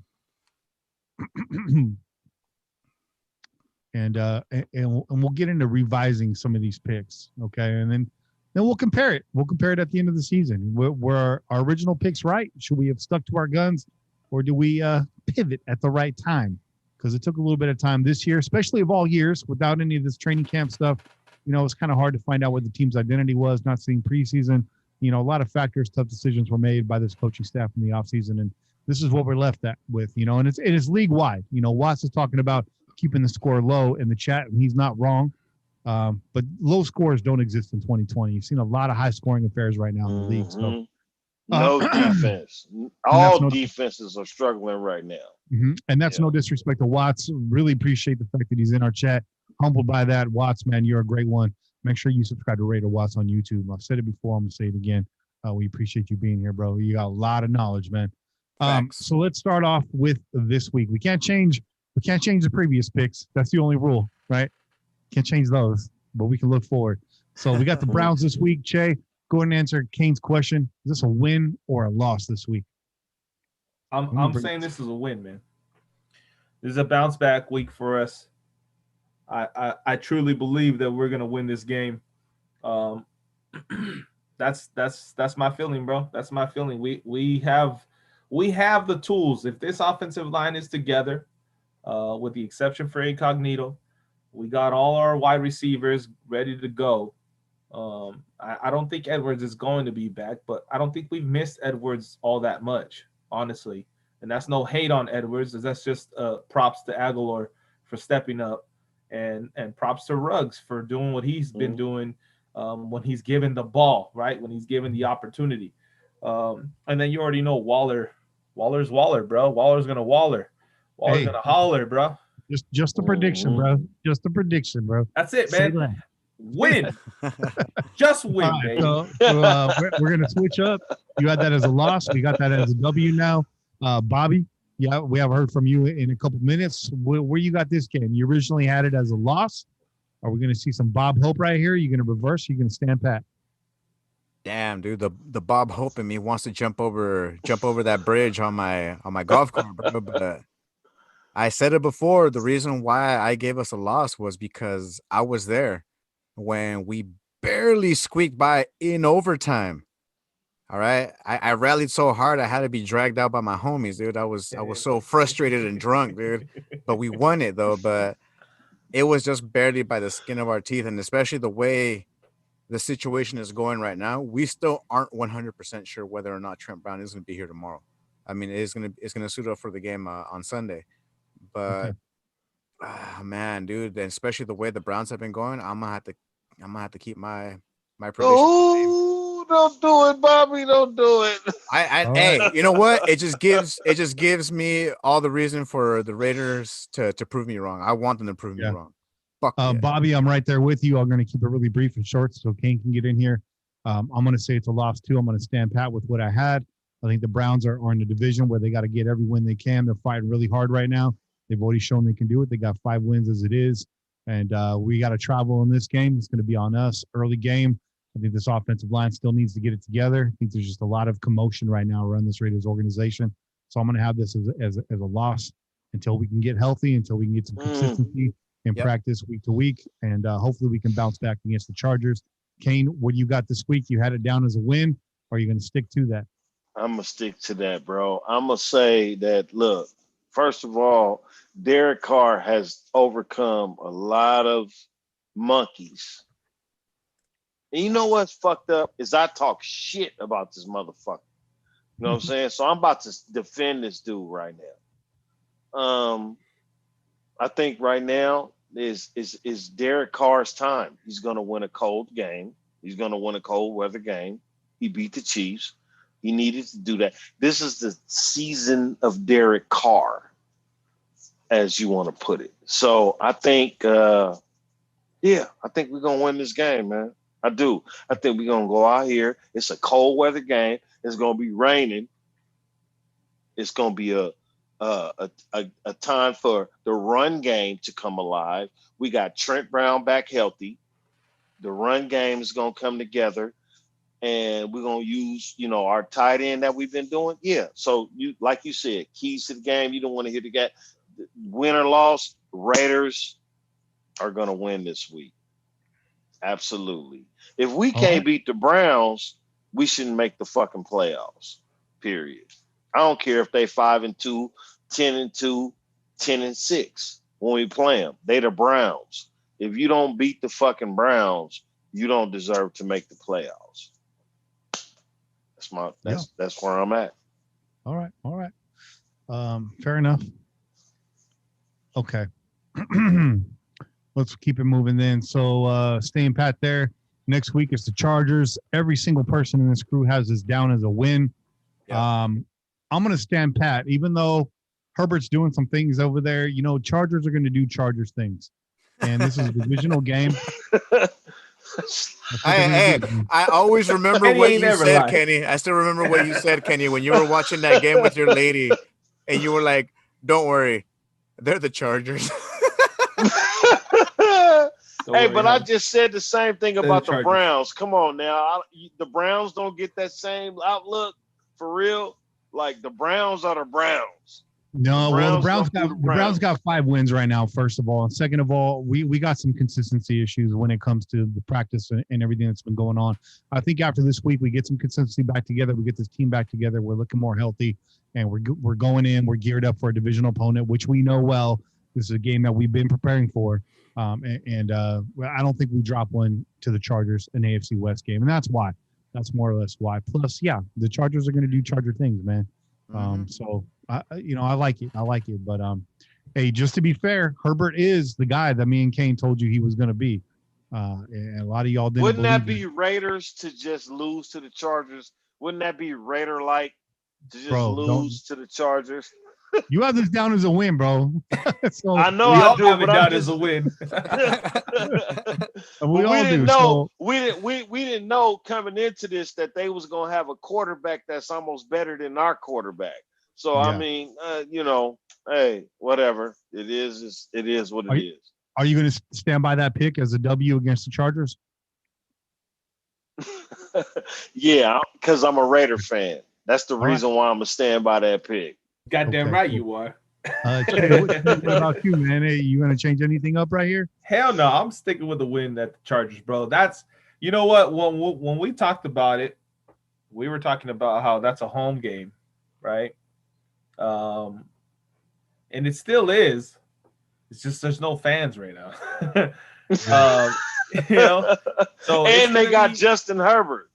And we'll get into revising some of these picks, okay? And then we'll compare it. We'll compare it at the end of the season. Were our original picks right? Should we have stuck to our guns, or do we pivot at the right time? Because it took a little bit of time this year, especially of all years, without any of this training camp stuff. It's kind of hard to find out what the team's identity was, not seeing preseason. A lot of factors, tough decisions were made by this coaching staff in the offseason, and this is what we're left with, and it is league-wide. Watts is talking about keeping the score low in the chat, and he's not wrong. But low scores don't exist in 2020. You've seen a lot of high-scoring affairs right now in the league. So, no defense. All defenses are struggling right now. And that's no disrespect to Watts. Really appreciate the fact that he's in our chat. Humbled by that. Watts, man, you're a great one. Make sure you subscribe to Raider Watts on YouTube. I've said it before. I'm going to say it again. We appreciate you being here, bro. You got a lot of knowledge, man. So let's start off with this week. We can't change the previous picks. That's the only rule, right? Can't change those, but we can look forward. So we got the Browns this week. Che, go ahead and answer Kane's question. Is this a win or a loss this week? I'm saying this is a win, man. This is a bounce back week for us. I truly believe that we're gonna win this game. That's my feeling, bro. That's my feeling. We have the tools. If this offensive line is together, with the exception for Incognito, we got all our wide receivers ready to go. I don't think Edwards is going to be back, but I don't think we've missed Edwards all that much, honestly. And that's no hate on Edwards. That's just props to Aguilar for stepping up, and props to Ruggs for doing what he's been doing when he's given the ball, right? When he's given the opportunity. And then you already know Waller's Waller, bro. Waller's going to Waller. Waller's going to holler, bro. Just a prediction, bro. Just a prediction, bro. That's it, man. Win. Just win, baby. So we're going to switch up. You had that as a loss. We got that as a W now. Bobby, yeah, we haven't heard from you in a couple minutes. Where you got this game? You originally had it as a loss. Are we going to see some Bob Hope right here? Are you going to reverse? Are you going to stand pat? Damn, dude, the Bob Hope in me wants to jump over that bridge on my golf cart, bro. But I said it before. The reason why I gave us a loss was because I was there when we barely squeaked by in overtime. All right, I rallied so hard I had to be dragged out by my homies, dude. I was so frustrated and drunk, dude. But we won it though. But it was just barely by the skin of our teeth, and especially the way the situation is going right now, we still aren't 100% sure whether or not Trent Brown is going to be here tomorrow. I mean, it's gonna suit up for the game on Sunday, but man, dude, and especially the way the Browns have been going, I'm gonna have to keep my prediction. Oh, don't do it, Bobby! Don't do it. Hey, you know what? It just gives me all the reason for the Raiders to prove me wrong. I want them to prove me wrong. Fuck yeah. Bobby, I'm right there with you. I'm going to keep it really brief and short so Kane can get in here. I'm going to say it's a loss too. I'm going to stand pat with what I had. I think the Browns are in a division where they got to get every win they can. They're fighting really hard right now. They've already shown they can do it. They got 5 wins as it is. And we got to travel in this game. It's going to be on us. Early game. I think this offensive line still needs to get it together. I think there's just a lot of commotion right now around this Raiders organization. So I'm going to have this as a loss until we can get healthy, until we can get some consistency in practice week to week. And hopefully we can bounce back against the Chargers. Kane, what do you got this week? You had it down as a win. Or are you going to stick to that? I'm gonna stick to that, bro. I'm gonna say that. Look, first of all, Derek Carr has overcome a lot of monkeys. And you know what's fucked up is I talk shit about this motherfucker. You know what I'm saying? So I'm about to defend this dude right now. I think right now is Derek Carr's time. He's gonna win a cold game. He's gonna win a cold weather game. He beat the Chiefs. He needed to do that. This is the season of Derek Carr, as you want to put it. So I think, I think we're gonna win this game, man. I do. I think we're gonna go out here. It's a cold weather game. It's gonna be raining. It's gonna be a time for the run game to come alive. We got Trent Brown back healthy. The run game is gonna come together. And we're gonna use, our tight end that we've been doing. Yeah. So like you said, keys to the game. You don't want to hit the guy. Win or loss, Raiders are gonna win this week. Absolutely. If we can't beat the Browns, we shouldn't make the fucking playoffs. Period. I don't care if they 5-2, 10-2, 10-6 when we play them. They the Browns. If you don't beat the fucking Browns, you don't deserve to make the playoffs. That's where I'm at. All right. Fair enough. Okay. Let's keep it moving then. So staying pat there. Next week is the Chargers. Every single person in this crew has this down as a win. Yeah. I'm gonna stand pat, even though Herbert's doing some things over there. Chargers are gonna do Chargers things. And this is a divisional game. I always remember what you said, Kenny. I still remember what you said, Kenny, when you were watching that game with your lady, and you were like, "Don't worry, they're the Chargers." I just said the same thing about the Browns. Come on now, the Browns don't get that same outlook for real. Like the Browns are the Browns. No, the Browns got 5 wins right now, first of all. And second of all, we got some consistency issues when it comes to the practice and everything that's been going on. I think after this week, we get some consistency back together. We get this team back together. We're looking more healthy, and we're going in. We're geared up for a divisional opponent, which we know well. This is a game that we've been preparing for. I don't think we drop one to the Chargers, an AFC West game. And that's why. That's more or less why. Plus, the Chargers are going to do Charger things, man. So I like it. But hey, just to be fair, Herbert is the guy that me and Kane told you he was going to be. And a lot of y'all didn't. Wouldn't that be Raiders to just lose to the Chargers? Wouldn't that be Raider-like to just lose to the Chargers? You have this down as a win, bro. So I know I do, have it down as a win. We didn't know coming into this that they was gonna have a quarterback that's almost better than our quarterback. So I mean, hey, whatever it is what it is. Are you going to stand by that pick as a W against the Chargers? Yeah, because I'm a Raider fan. That's the reason why I'm gonna stand by that pick. Goddamn right, you are. What about you, man? Hey, you going to change anything up right here? Hell no, I'm sticking with the win at the Chargers, bro. That's, you know what? When we talked about it, we were talking about how that's a home game, right? And it still is. It's just there's no fans right now. So and they got Justin Herbert.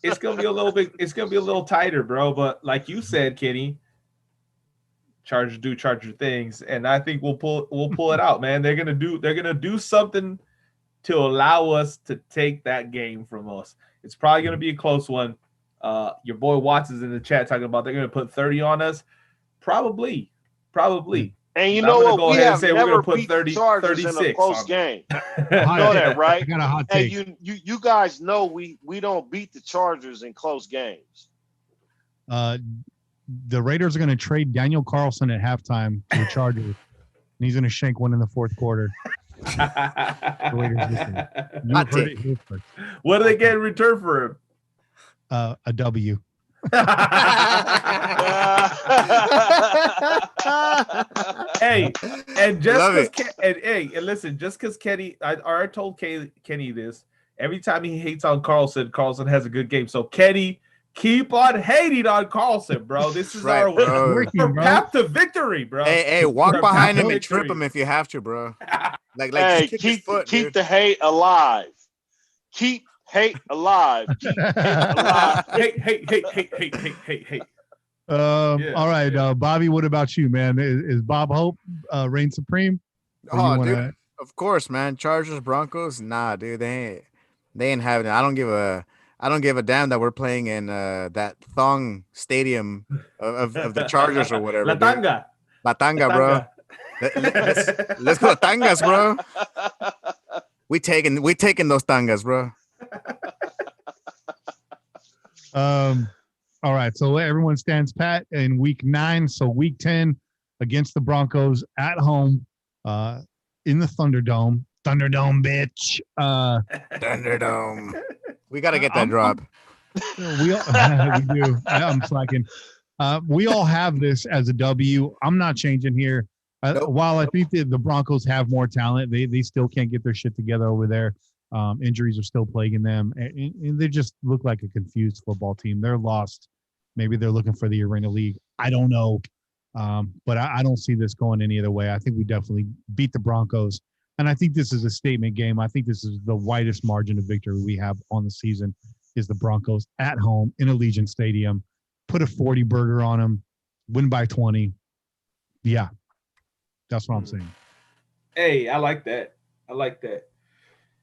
It's gonna be a little bit. It's gonna be a little tighter, bro. But like you said, Kenny, Chargers do Charger things, and I think we'll pull it out, man. They're gonna do something to allow us to take that game from us. It's probably gonna be a close one. Your boy Watts is in the chat talking about they're gonna put 30 on us. Probably. And you know what? Go ahead and say we're gonna put 30, Chargers 36 in a close game. You know that, right? I got a hot take. And you guys know we don't beat the Chargers in close games. The Raiders are going to trade Daniel Carlson at halftime to the Chargers, and he's going to shank one in the fourth quarter. What do they get in return for him? A W. Hey, and just because Kenny, I told Kenny this. Every time he hates on Carlson has a good game. So Kenny keep on hating on Carlson, bro. This is Right, our bro. path to victory, bro. Hey, walk Our behind path him to and trip victory. him if you have to, bro. Like Hey, just kick his foot, keep dude. the hate alive. Keep hate alive. Keep hate alive. Hey. All right, Bobby, what about you, man? Is Bob Hope reign supreme? Oh, dude, of course, man. Chargers, Broncos, nah, dude, they ain't having it. I don't give a damn that we're playing in that thong stadium of the Chargers or whatever. La Tanga, bro. Let's go to Tangas, bro. We taking those Tangas, bro. All right, so everyone stands pat in week 9. So week 10 against the Broncos at home, in the Thunderdome. Thunderdome, bitch. Thunderdome. We gotta get that drop. We do. I'm slacking. We all have this as a W. I'm not changing here. Nope. While I think the Broncos have more talent, they still can't get their shit together over there. Injuries are still plaguing them, and they just look like a confused football team. They're lost. Maybe they're looking for the Arena League. I don't know, but I don't see this going any other way. I think we definitely beat the Broncos, and I think this is a statement game. I think this is the widest margin of victory we have on the season is the Broncos at home in Allegiant Stadium. Put a 40 burger on them, win by 20. Yeah, that's what I'm saying. Hey, I like that.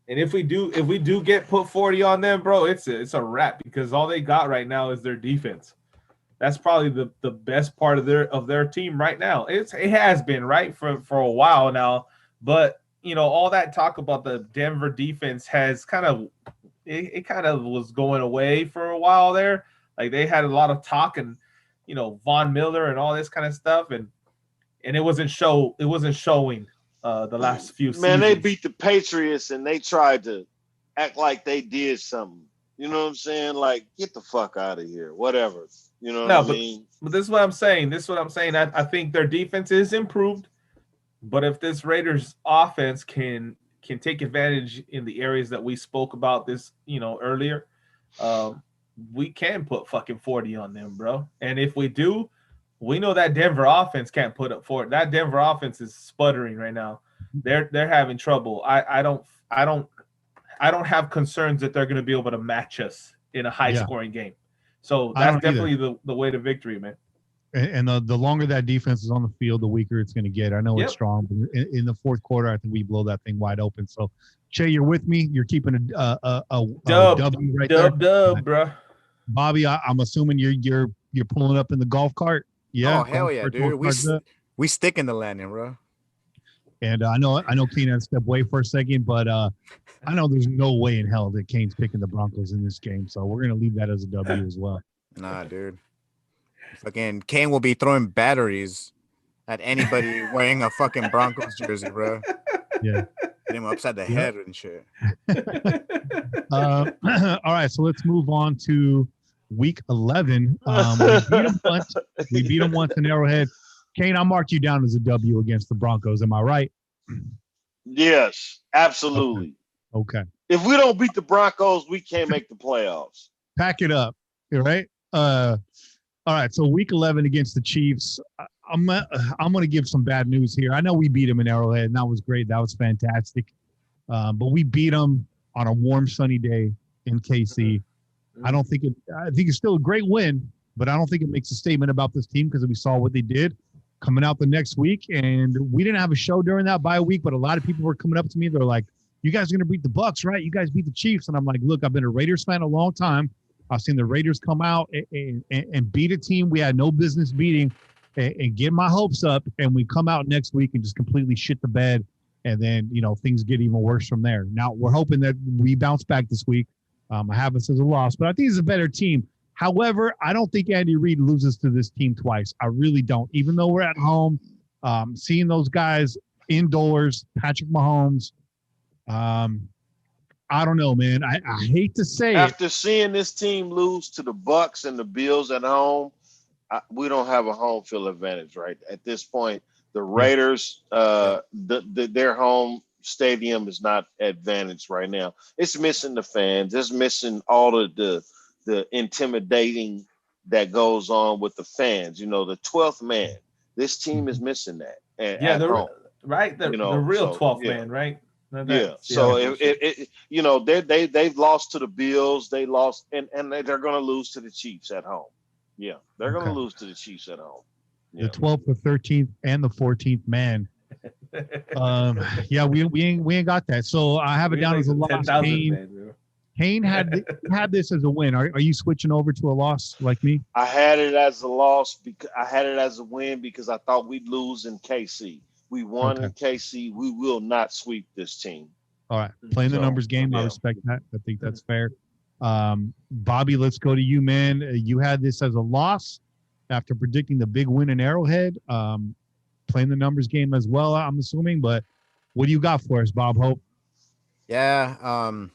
And if we do get put 40 on them, bro, it's a wrap because all they got right now is their defense. That's probably the best part of their team right now. It has been right for a while now, but all that talk about the Denver defense has kind of was going away for a while there. Like they had a lot of talk and Von Miller and all this kind of stuff, and it wasn't showing. The last few seasons. Man, they beat the Patriots and they tried to act like they did something. You know what I'm saying? Like, get the fuck out of here. Whatever. You know what I mean? But this is what I'm saying. I think their defense is improved. But if this Raiders offense can take advantage in the areas that we spoke about this, earlier, we can put fucking 40 on them, bro. And if we do, we know that Denver offense can't put up 40. That Denver offense is sputtering right now. They're having trouble. I don't have concerns that they're going to be able to match us in a high scoring game. So that's definitely the way to victory, man. And the longer that defense is on the field, the weaker it's going to get. I know it's strong, but in the fourth quarter, I think we blow that thing wide open. So, Che, you're with me. You're keeping a W right there. Dub, bro. Bobby, I'm assuming you're pulling up in the golf cart. Yeah. Oh hell yeah, dude. We stick in the landing, bro. And I know Kane had to step away for a second, but I know there's no way in hell that Kane's picking the Broncos in this game. So we're gonna leave that as a W as well. Nah, dude. Fucking Kane will be throwing batteries at anybody wearing a fucking Broncos jersey, bro. Yeah. Get him upside the head and shit. All right, so let's move on to week 11. We beat them once in Arrowhead. Kane, I'll mark you down as a W against the Broncos. Am I right? Yes, absolutely. Okay. If we don't beat the Broncos, we can't make the playoffs. Pack it up. All right. All right. So week 11 against the Chiefs. I'm going to give some bad news here. I know we beat them in Arrowhead, and that was great. That was fantastic. But we beat them on a warm, sunny day in KC. I think it's still a great win, but I don't think it makes a statement about this team because we saw what they did coming out the next week. And we didn't have a show during that bye week, but a lot of people were coming up to me. They're like, you guys are going to beat the Bucs, right? You guys beat the Chiefs. And I'm like, look, I've been a Raiders fan a long time. I've seen the Raiders come out and beat a team we had no business beating and get my hopes up. And we come out next week and just completely shit the bed. And then, things get even worse from there. Now, we're hoping that we bounce back this week. I have us as a loss, but I think it's a better team. However, I don't think Andy Reid loses to this team twice. I really don't. Even though we're at home, seeing those guys indoors, Patrick Mahomes, I don't know, man. I hate to say After seeing this team lose to the Bucs and the Bills at home, we don't have a home field advantage, right? At this point, the Raiders, their home stadium is not advantaged right now. It's missing the fans. It's missing all of the the intimidating that goes on with the fans. You know, the 12th man. This team is missing that. At home. Right, the real 12th man, right? So it you know, they've lost to the Bills. They lost, and they're going to lose to the Chiefs at home. Yeah, they're going to lose to the Chiefs at home. The 12th, the 13th, and the 14th man. We ain't got that. So I have it down as a loss. Kane had this as a win. Are you switching over to a loss like me? I had it as a loss because I had it as a win because I thought we'd lose in KC. We won in KC. We will not sweep this team. All right, playing the numbers game. I respect that. I think that's fair. Bobby, let's go to you, man. You had this as a loss after predicting the big win in Arrowhead. Playing the numbers game as well, I'm assuming. But what do you got for us, Bob Hope? Yeah, I'm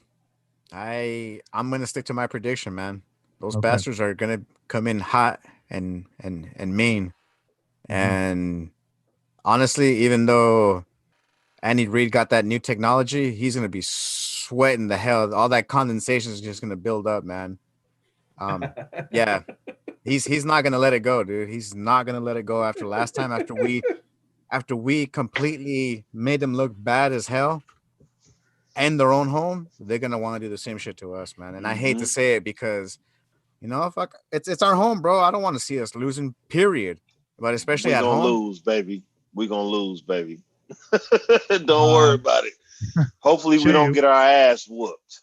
gonna stick to my prediction, man. Those bastards are gonna come in hot and mean. And honestly, even though Andy Reid got that new technology, he's gonna be sweating the hell. All that condensation is just gonna build up, man. Yeah, he's not gonna let it go, dude. He's not gonna let it go after last time. After we completely made them look bad as hell. And their own home, they're gonna want to do the same shit to us, man. And I hate to say it because, you know, fuck, it's our home, bro. I don't want to see us losing, period. But especially at home, we're gonna lose, baby. Don't worry about it. Hopefully, we don't get our ass whooped.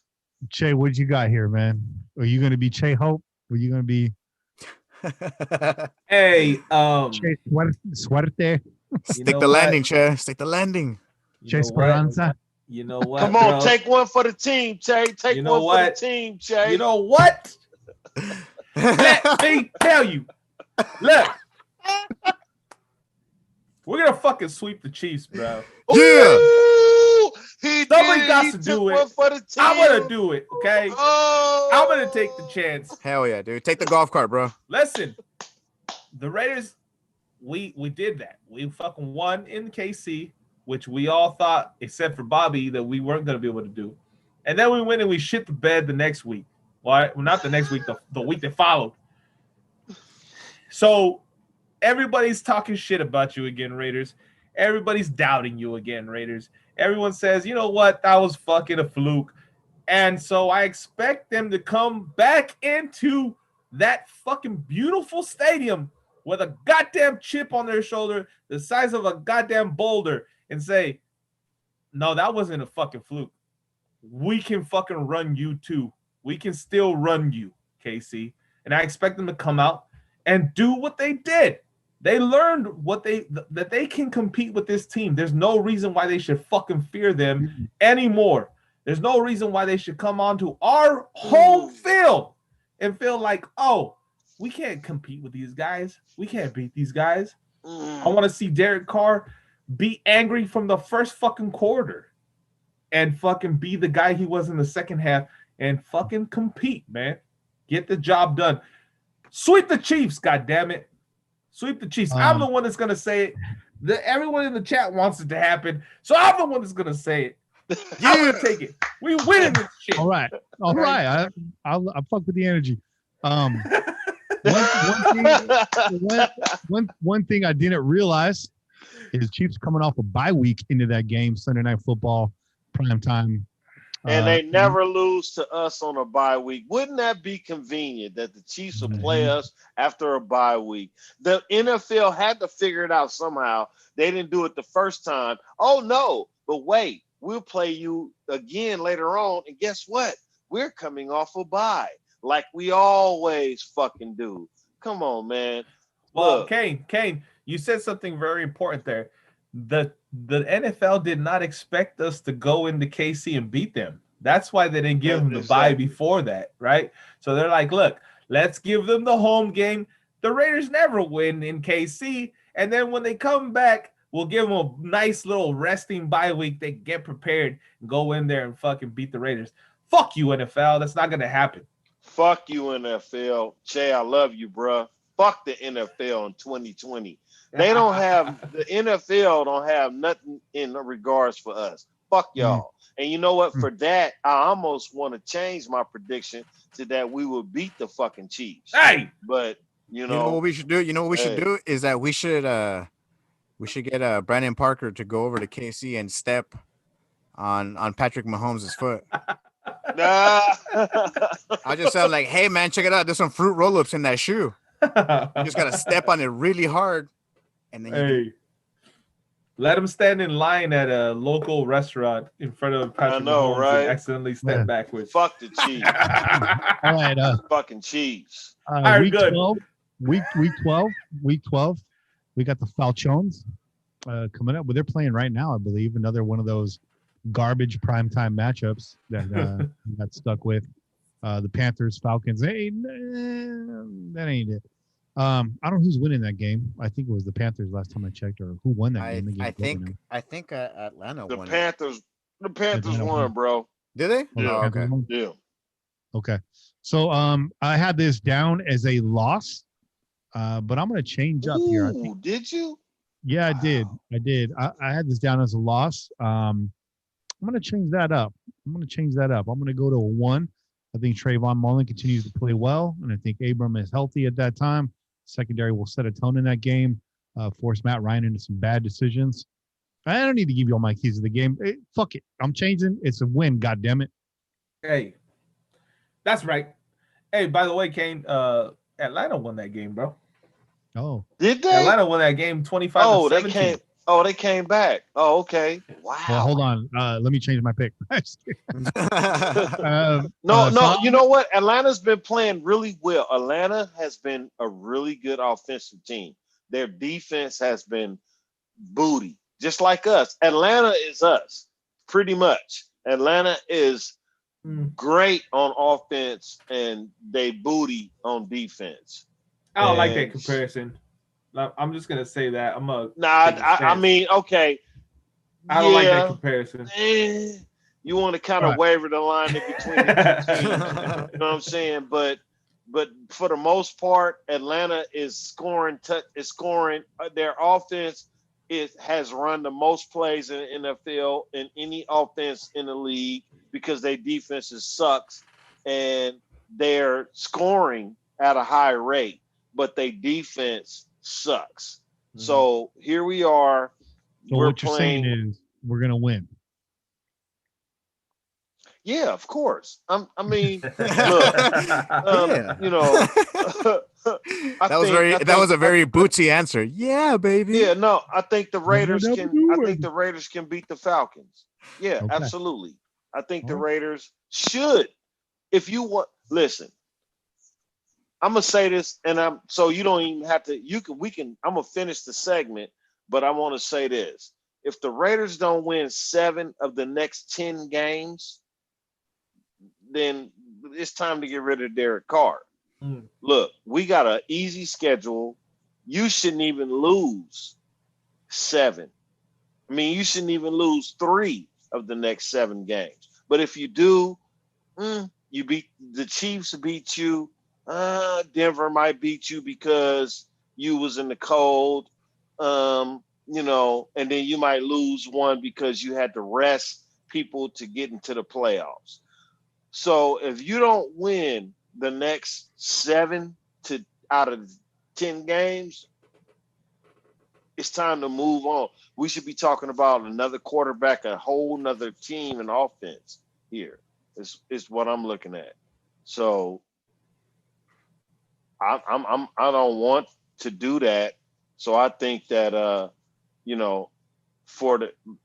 Che, what you got here, man? Are you gonna be Che Hope? Or are you gonna be? Hey, Che Suerte. Stick the landing, Che. Stick the landing. Che Speranza. You know what? Come on, take one for the team, Che. Take one for the team, Che. You know what? Let me tell you. Look. We're going to fucking sweep the Chiefs, bro. Yeah. Somebody got to do it. I'm going to do it, okay? Oh. I'm going to take the chance. Hell yeah, dude. Take the golf cart, bro. Listen, the Raiders, we did that. We fucking won in KC, which we all thought, except for Bobby, that we weren't going to be able to do. And then we went and we shit the bed the next week. Well, not the next week, the week that followed. So everybody's talking shit about you again, Raiders. Everybody's doubting you again, Raiders. Everyone says, you know what, that was fucking a fluke. And so I expect them to come back into that fucking beautiful stadium with a goddamn chip on their shoulder the size of a goddamn boulder and say, no, that wasn't a fucking fluke. We can fucking run you too. We can still run you, KC. And I expect them to come out and do what they did. They learned that they can compete with this team. There's no reason why they should fucking fear them anymore. There's no reason why they should come onto our home field and feel like, oh, we can't compete with these guys. We can't beat these guys. I want to see Derek Carr be angry from the first fucking quarter and fucking be the guy he was in the second half and fucking compete, man. Get the job done. Sweep the Chiefs, goddammit. Sweep the Chiefs. I'm the one that's going to say it. Everyone in the chat wants it to happen, so I'm the one that's going to say it. I'm going to take it. We winning this shit. All right. I'll fuck with the energy. One thing I didn't realize is Chiefs coming off a bye week into that game, Sunday Night Football, prime time. And they never lose to us on a bye week. Wouldn't that be convenient that the Chiefs will play us after a bye week? The NFL had to figure it out somehow. They didn't do it the first time. Oh, no. But wait, we'll play you again later on. And guess what? We're coming off a bye like we always fucking do. Come on, man. Well, Kane, you said something very important there. The NFL did not expect us to go into KC and beat them. That's why they didn't give them the bye before that, right? So they're like, look, let's give them the home game. The Raiders never win in KC. And then when they come back, we'll give them a nice little resting bye week. They get prepared and go in there and fucking beat the Raiders. Fuck you, NFL. That's not going to happen. Fuck you, NFL. Che, I love you, bro. Fuck the NFL in 2020. They don't have the NFL don't have nothing in regards for us. Fuck y'all. And you know what? For that, I almost want to change my prediction to that we will beat the fucking Chiefs. Hey, but you know what we should do? You know what we should do is that we should get Brandon Parker to go over to KC and step on Patrick Mahomes' foot. I just sound like, hey man, check it out. There's some fruit roll-ups in that shoe. You just gotta step on it really hard, and then let him stand in line at a local restaurant in front of Patrick Mahomes and accidentally step backwards. Fuck the Chiefs. All right, fucking Chiefs. Week 12. Week 12. We got the Falcons coming up. But they're playing right now, I believe. Another one of those garbage primetime matchups that got stuck with. The Panthers, Falcons. Hey, that ain't it. I don't know who's winning that game. I think it was the Panthers last time I checked, or who won that game. I think Atlanta won. The Panthers won, bro. Did they? Yeah. Oh, okay. Yeah. Okay. So I had this down as a loss, but I'm gonna change up here. Did you? Yeah, I did. I had this down as a loss. I'm gonna change that up. I'm gonna go to a 1. I think Trayvon Mullen continues to play well, and I think Abram is healthy at that time. Secondary will set a tone in that game, force Matt Ryan into some bad decisions. I don't need to give you all my keys to the game. Fuck it. I'm changing. It's a win, goddammit. Hey, that's right. Hey, by the way, Kane, Atlanta won that game, bro. Oh. Did they? Atlanta won that game 25-17. They came back. Oh, okay. Wow. Well, hold on. Let me change my pick. No, you know what? Atlanta's been playing really well. Atlanta has been a really good offensive team. Their defense has been booty, just like us. Atlanta is us, pretty much. Atlanta is great on offense, and they booty on defense. I don't like that comparison. I'm just gonna say that. I mean, okay. I don't like that comparison. You want to kind of waver the line in between the two teams, you know what I'm saying? But for the most part, Atlanta is scoring. Their offense has run the most plays in the NFL in any offense in the league because their defense sucks, and they're scoring at a high rate, but their defense sucks. Mm-hmm. So here we are. So what you're saying is we're gonna win. Yeah, of course. I mean, look, you know, that was a very bootsy answer. Yeah, baby. Yeah, no, I think the Raiders can beat the Falcons. Yeah, okay. Absolutely. I think the Raiders should. If you want, listen. I'm gonna say this, and so you don't even have to. I'm gonna finish the segment, but I want to say this: if the Raiders don't win 7 of the next 10 games, then it's time to get rid of Derek Carr. Look, we got an easy schedule. You shouldn't even lose 7. I mean, you shouldn't even lose 3 of the next 7 games. But if you do, you beat the Chiefs. Beat you. Denver might beat you because you was in the cold, you know, and then you might lose one because you had to rest people to get into the playoffs. So if you don't win the next 7 out of 10 games, it's time to move on. We should be talking about another quarterback, a whole nother team and offense here is what I'm looking at. So I don't want to do that. So I think that you know,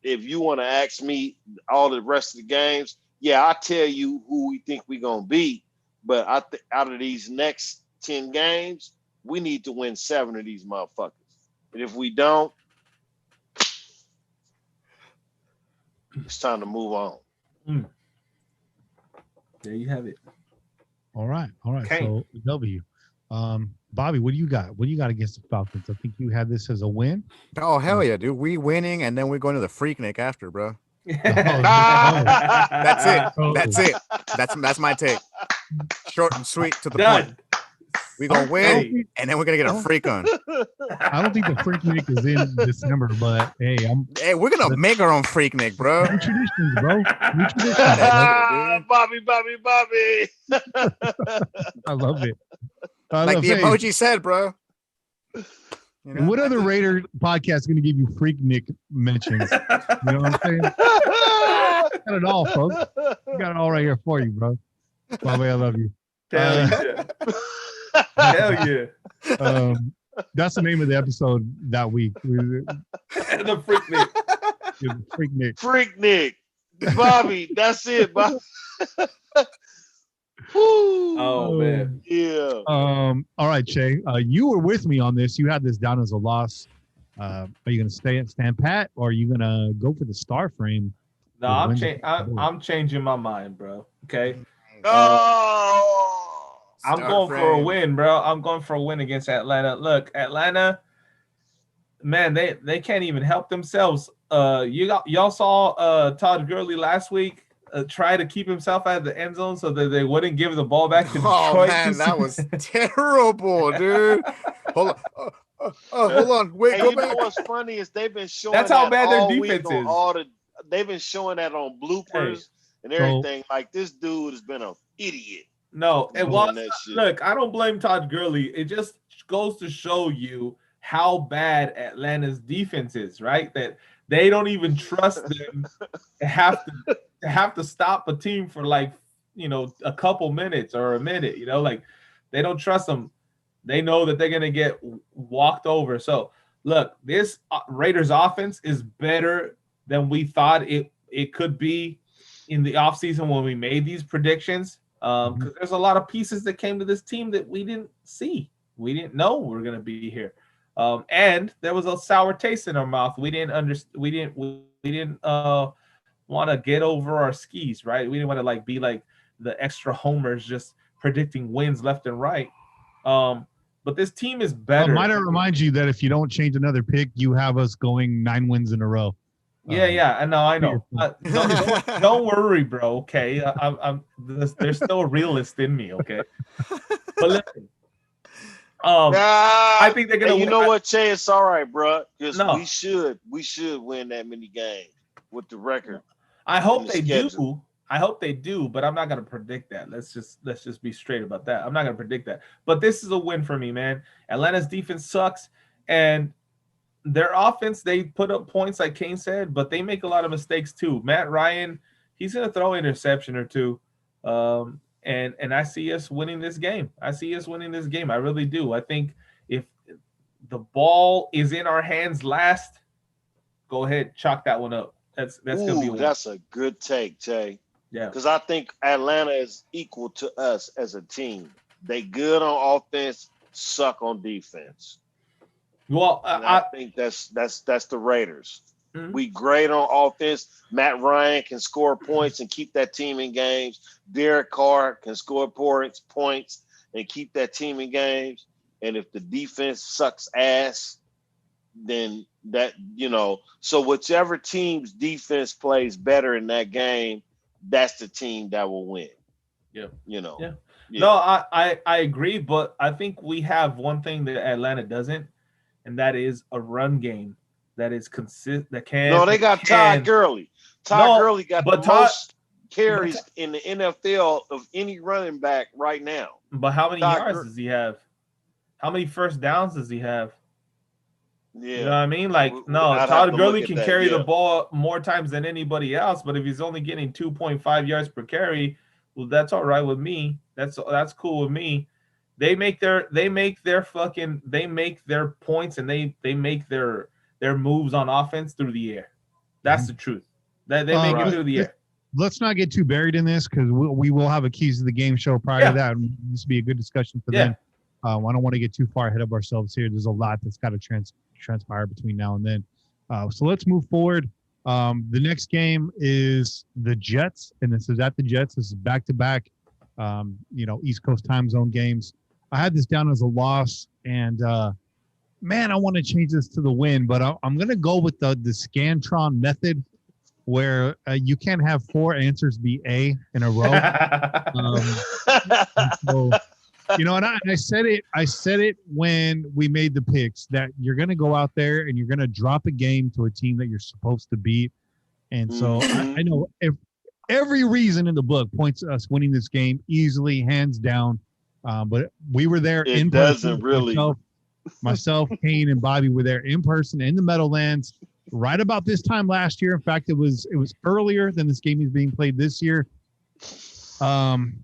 if you want to ask me all the rest of the games, yeah, I tell you who we think we're gonna beat. But out of these next 10 games, we need to win 7 of these motherfuckers. And if we don't, it's time to move on. There you have it. All right. Okay. So W. Bobby, what do you got? What do you got against the Falcons? I think you had this as a win. Oh, hell yeah, dude. We winning, and then we're going to the Freaknik after, bro. That's it. That's my take. Short and sweet to the point. We're going to win, and then we're going to get a freak on. I don't think the freak Nick is in December, but hey, we're going to make our own freak Nick, bro. New traditions, bro. New traditions. Bobby. I love it. Like the emoji said, bro. You know, what other Raider podcast is going to give you freak Nick mentions? You know what I'm saying? Got it all, folks. We got it all right here for you, bro. Bobby, I love you. Hell yeah. Hell yeah. That's the name of the episode that week. The freak Nick. Freak Nick. Freak Nick. Bobby, that's it, Bobby. Oh man. Yeah. All right, Che. You were with me on this. You had this down as a loss. Are you gonna stand pat, or are you gonna go for the star frame? No, I'm changing my mind, bro. Okay. I'm going for a win, bro. I'm going for a win against Atlanta. Look, Atlanta, man, they can't even help themselves. Y'all saw Todd Gurley last week try to keep himself out of the end zone so that they wouldn't give the ball back to Detroit. Oh man, that was terrible, dude. Hold on. Wait, go back. Know what's funny is they've been showing that's how bad their defense is. They've been showing that on bloopers and everything. Like, this dude has been an idiot. No, it was. Look, I don't blame Todd Gurley. It just goes to show you how bad Atlanta's defense is, right? That they don't even trust them to have to stop a team for a couple minutes or a minute. Like they don't trust them. They know that they're gonna get walked over. So look, this Raiders offense is better than we thought it could be in the offseason when we made these predictions. Because there's a lot of pieces that came to this team that we didn't see. We didn't know we were going to be here. And there was a sour taste in our mouth. We didn't want to get over our skis, right? We didn't want to be like the extra homers just predicting wins left and right. But this team is better. Might I remind you that if you don't change another pick, you have us going 9 wins in a row. Yeah, I know. Don't worry, bro. Okay, there's still a realist in me. Okay, but listen, I think they're gonna. You know what, Che? It's all right, bro. Because we should win that many games with the record. I hope they do. I hope they do, but I'm not gonna predict that. Let's just be straight about that. I'm not gonna predict that. But this is a win for me, man. Atlanta's defense sucks, and their offense, they put up points like Kane said, but they make a lot of mistakes too. Matt Ryan, he's going to throw an interception or two. And I see us winning this game. I really do. I think if the ball is in our hands last, go ahead, chalk that one up. That's going to be a win. That's a good take, Jay. Yeah. Because I think Atlanta is equal to us as a team. They good on offense, suck on defense. Well, I think that's the Raiders. Mm-hmm. We great on offense. Matt Ryan can score points and keep that team in games. Derek Carr can score points and keep that team in games. And if the defense sucks ass, then so whichever team's defense plays better in that game, that's the team that will win. Yeah. Yeah. No, I agree, but I think we have one thing that Atlanta doesn't. And that is a run game that is consistent. They got Todd Gurley. Gurley got the most carries in the NFL of any running back right now. But how many yards does he have? How many first downs does he have? Yeah, you know what I mean? Todd Gurley can carry the ball more times than anybody else. But if he's only getting 2.5 yards per carry, well, that's all right with me. That's cool with me. They make their points and they make their moves on offense through the air. That's the truth. They make it through the air. Let's not get too buried in this because we will have a keys to the game show prior to that. This will be a good discussion for them. I don't want to get too far ahead of ourselves here. There's a lot that's got to transpire between now and then. So let's move forward. The next game is the Jets, and this is at the Jets. This is back-to-back, East Coast time zone games. I had this down as a loss, and man, I want to change this to the win, but I'm going to go with the Scantron method, where you can't have 4 answers be A in a row. So You know, and I said it when we made the picks that you're going to go out there and you're going to drop a game to a team that you're supposed to beat. And so I know if every reason in the book points to us winning this game easily, hands down. But we were there in person. Really. Myself, Kane, and Bobby were there in person in the Meadowlands right about this time last year. In fact, it was earlier than this game is being played this year.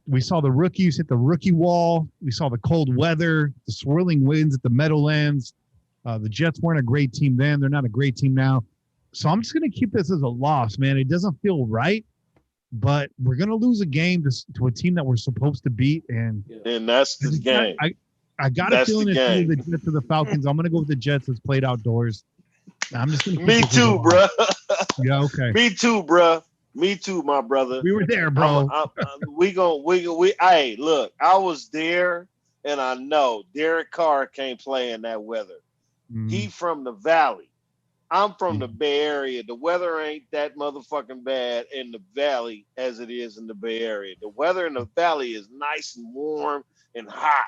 We saw the rookies hit the rookie wall. We saw the cold weather, the swirling winds at the Meadowlands. The Jets weren't a great team then. They're not a great team now. So I'm just going to keep this as a loss, man. It doesn't feel right, but we're going to lose a game to a team that we're supposed to beat. And that's the game. I got a feeling it's either the Jets or the Falcons. I'm going to go with the Jets. It's played outdoors. I'm just going to. Me too, bro. Yeah, okay. Me too, bro. Me too, my brother. We were there, bro. Hey, look, I was there, and I know Derek Carr can't play in that weather. He from the Valley. I'm from the Bay Area. The weather ain't that motherfucking bad in the Valley as it is in the Bay Area. The weather in the Valley is nice and warm and hot.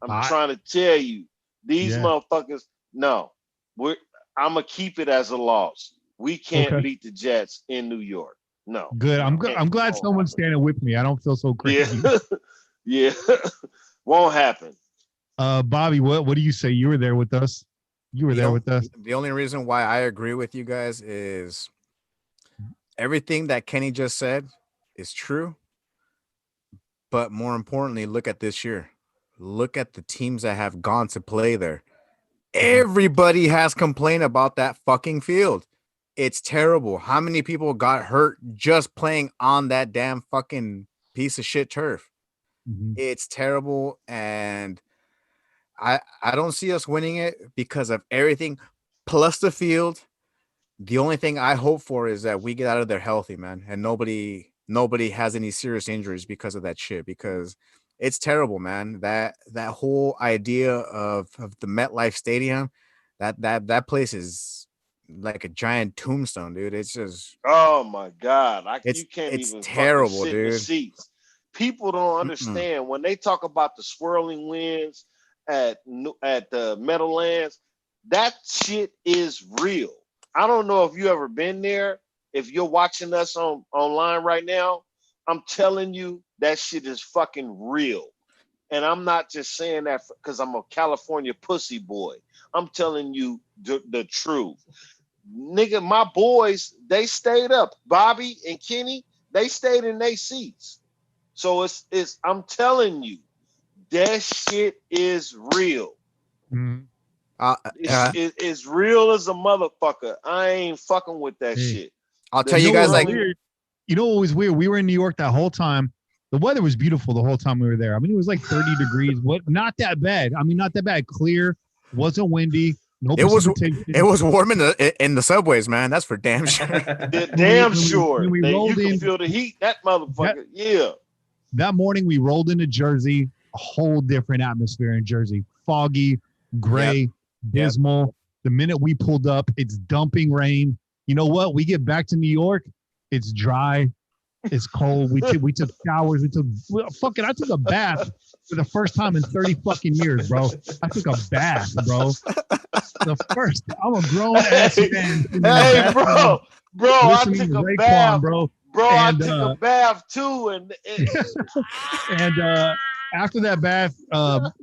I'm trying to tell you, these motherfuckers. No, I'm gonna keep it as a loss. We can't beat the Jets in New York. No. Good. I'm glad someone's standing with me. I don't feel so crazy. Yeah. Won't happen. Bobby, what do you say? You were there with us. With us. The only reason why I agree with you guys is everything that Kenny just said is true. But more importantly, look at this year. Look at the teams that have gone to play there. Everybody has complained about that fucking field. It's terrible. How many people got hurt just playing on that damn fucking piece of shit turf? It's terrible, and I don't see us winning it because of everything plus the field. The only thing I hope for is that we get out of there healthy, man, and nobody has any serious injuries because of that shit, because it's terrible, man. That whole idea of the MetLife Stadium, that place is like a giant tombstone, dude. It's just, oh my God. You can't it's even terrible, sit dude. in the seats. People don't understand when they talk about the swirling winds at the Meadowlands, that shit is real. I don't know if you ever been there. If you're watching us online right now, I'm telling you that shit is fucking real. And I'm not just saying that because I'm a California pussy boy. I'm telling you the truth. Nigga, my boys, they stayed up. Bobby and Kenny, they stayed in their seats. So it's I'm telling you, that shit is real. It's real as a motherfucker. I ain't fucking with that shit. I'll tell you guys, like, weird. You know what was weird? We were in New York that whole time. The weather was beautiful the whole time we were there. I mean, it was like 30 degrees, but not that bad. I mean, not that bad. Clear, wasn't windy. No, it was warm in the subways, man. That's for damn sure. Damn sure. You can feel the heat. That motherfucker. That morning we rolled into Jersey. A whole different atmosphere in Jersey. Foggy, gray, dismal. The minute we pulled up, it's dumping rain. You know what? We get back to New York. It's dry. It's cold. We took showers. I took a bath for the first time in 30 fucking years, bro. I took a bath, bro. I'm a grown ass man. Hey, bro, I took a bath, bro. I took a bath too, and after that bath,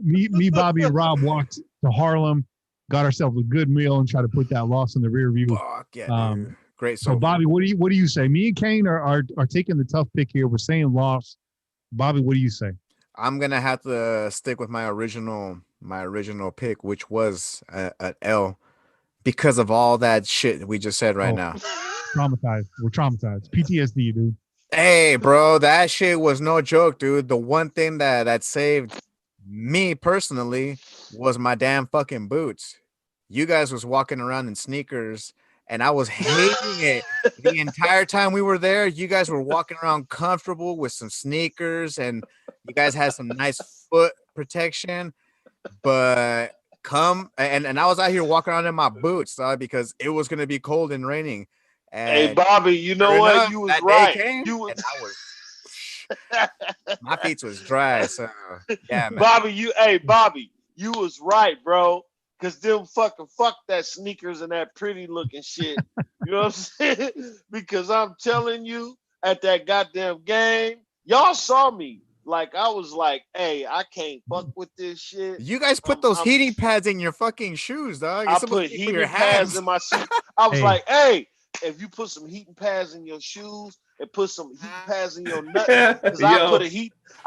me, Bobby, and Rob walked to Harlem, got ourselves a good meal, and tried to put that loss in the rear view. Fuck yeah, dude. Great. So Bobby, what do you say? Me and Kane are taking the tough pick here. We're saying loss. Bobby, what do you say? I'm gonna have to stick with my original pick, which was an L, because of all that shit we just said right now. Traumatized. We're traumatized. PTSD, dude. Hey, bro, that shit was no joke, dude. The one thing that saved me personally was my damn fucking boots. You guys was walking around in sneakers, and I was hating it the entire time we were there. You guys were walking around comfortable with some sneakers, and you guys had some nice foot protection. But and I was out here walking around in my boots, because it was gonna be cold and raining. And hey, Bobby, you know what? You was right. My feet was dry, so yeah, man. Bobby, you was right, bro. Cause them fuck that sneakers and that pretty looking shit. You know what I'm saying? Because I'm telling you, at that goddamn game, y'all saw me. Like I was like, hey, I can't fuck with this shit. You guys put those heating pads in your fucking shoes, dog. I put heating pads in my shoes. I was like, hey, if you put some heating pads in your shoes and put some heating pads in your nuts, because I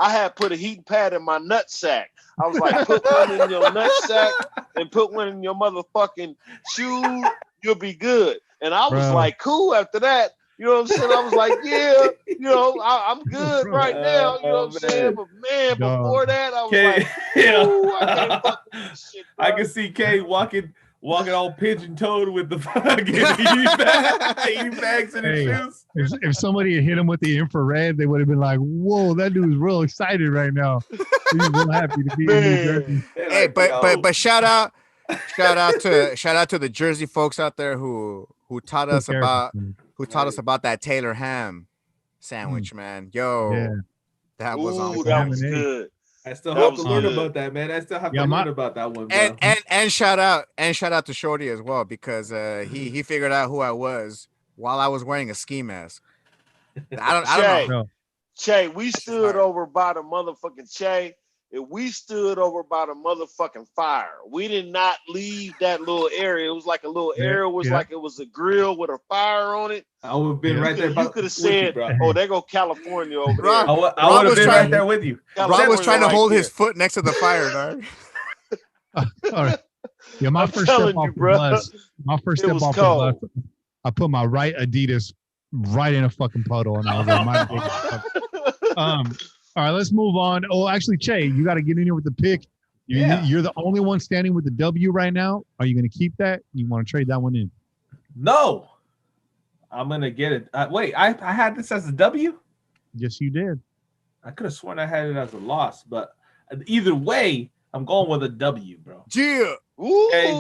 had put a heating pad in my nut sack. I was like, put one in your nut sack and put one in your motherfucking shoe. You'll be good. And I was like, cool after that. You know what I'm saying? I was like, yeah, you know, I'm good right now. You know what I'm saying? But man, before that, I was like, ooh, I can't fuck with this shit, bro. I can see Kay walking all pigeon-toed with the fucking eating bags in his shoes. If somebody had hit him with the infrared, they would have been like, whoa, that dude's real excited right now. He's real happy to be in New Jersey. Hey, but shout out to the Jersey folks out there who taught us about that Taylor ham sandwich, man. Yo, that was good. I still have to learn about that, man. I still have to learn about that one, bro. And shout out to Shorty as well, because he figured out who I was while I was wearing a ski mask. I don't know. Che, we stood over by the motherfucking Che. And we stood over by the motherfucking fire. We did not leave that little area. It was like a little area. It was like it was a grill with a fire on it. I would have been right there. You could have said, "Oh, there go California over there." I would have been right there with you. Rob was trying to hold his foot next to the fire, dog. All right. Yeah, my first step off the bus, I put my right Adidas right in a fucking puddle, and I was like, all right, let's move on. Oh, actually, Che, you got to get in here with the pick. You're the only one standing with the W right now. Are you going to keep that? You want to trade that one in? No. I'm going to get it. Wait, I had this as a W? Yes, you did. I could have sworn I had it as a loss, but either way, I'm going with a W, bro. Yeah. Okay.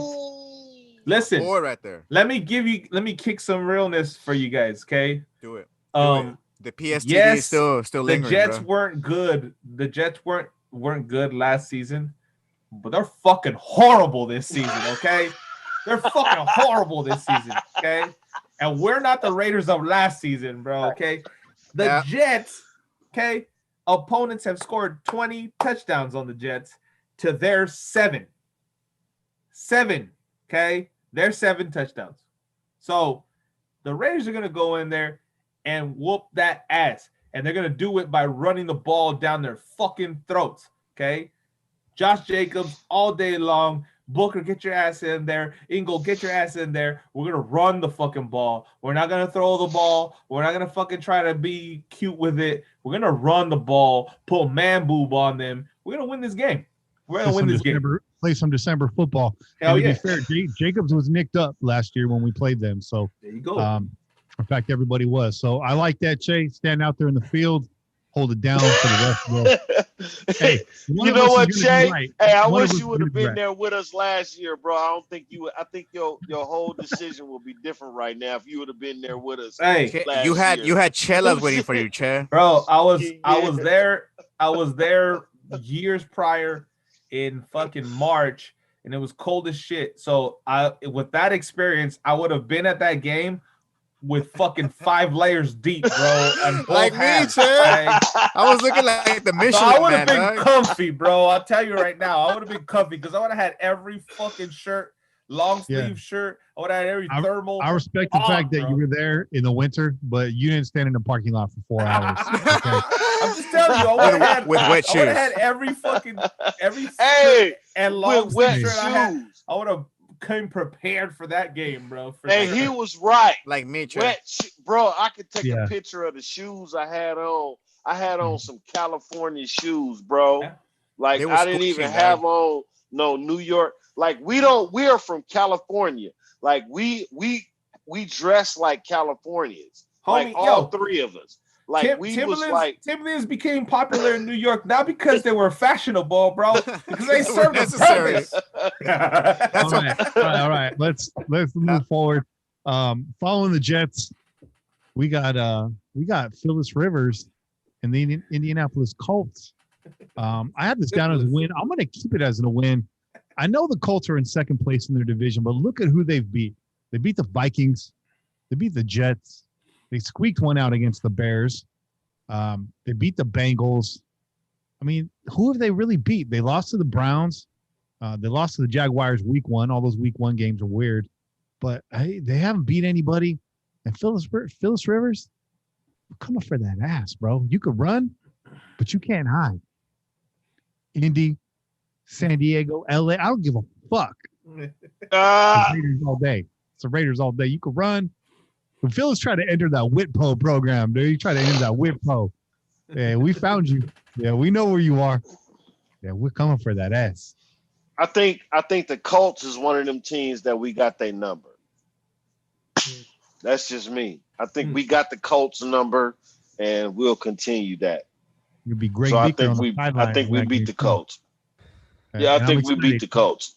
Listen. Boy right there. Let me kick some realness for you guys, okay? Do it. The PSTV is still lingering. The Jets weren't good. The Jets weren't good last season, but they're fucking horrible this season, okay? They're fucking horrible this season, okay? And we're not the Raiders of last season, bro, okay? The Jets, okay? Opponents have scored 20 touchdowns on the Jets to their 7. 7, okay? Their 7 touchdowns. So the Raiders are going to go in there and whoop that ass. And they're going to do it by running the ball down their fucking throats, okay? Josh Jacobs all day long. Booker, get your ass in there. Ingle, get your ass in there. We're going to run the fucking ball. We're not going to throw the ball. We're not going to fucking try to be cute with it. We're going to run the ball, put man boob on them. We're going to win this game. We're going to win this game. Play some December football. Hell yeah. To be fair, Jacobs was nicked up last year when we played them. So there you go. In fact, everybody was. So I like that, Che. Stand out there in the field, hold it down for the rest of the Hey, you know what, Che? Right. Hey, I wish you would have been there with us last year, bro. I don't think you would. I think your whole decision would be different right now if you would have been there with us. Hey, you had Chelas waiting for you, Che. Bro, I was there. I was there years prior in fucking March, and it was cold as shit. So with that experience, I would have been at that game with fucking 5 layers deep, bro. And like me, Che. I was looking like the Michelin I would have been comfy, bro. I'll tell you right now. I would have been comfy because I would have had every fucking shirt, long sleeve shirt. I would have had every thermal. I respect the fact that you were there in the winter, but you didn't stand in the parking lot for 4 hours. Okay? I'm just telling you, I would have had with wet shoes. I would have had every and long sleeve shirt I had. I would have came prepared for that game, bro. He was right. Like me, bro. I could take a picture of the shoes I had on. I had on some California shoes, bro. Yeah. Like I didn't even have on no New York. Like we are from California. Like we dress like Californians. Homie, like all 3 of us. Like Timberlands became popular in New York not because they were fashionable, bro, because they served a purpose. All right. Let's move forward. Following the Jets, we got Phyllis Rivers and the Indianapolis Colts. I have this down as a win. I'm going to keep it as a win. I know the Colts are in second place in their division, but look at who they've beat. They beat the Vikings. They beat the Jets. They squeaked one out against the Bears. They beat the Bengals. I mean, who have they really beat? They lost to the Browns. They lost to the Jaguars week 1. All those week 1 games are weird. But hey, they haven't beat anybody. And Phyllis Rivers, coming for that ass, bro. You could run, but you can't hide. Indy, San Diego, LA, I don't give a fuck. The Raiders all day. It's the Raiders all day. You could run. When Phyllis tried to enter that WITPO program, dude, you tried to enter that WITPO. Yeah, we found you. Yeah, we know where you are. Yeah, we're coming for that ass. I think the Colts is one of them teams that we got their number. That's just me. I think we got the Colts number, and we'll continue that. You'd be great. So I think we beat the Colts. Yeah, I think we beat the Colts.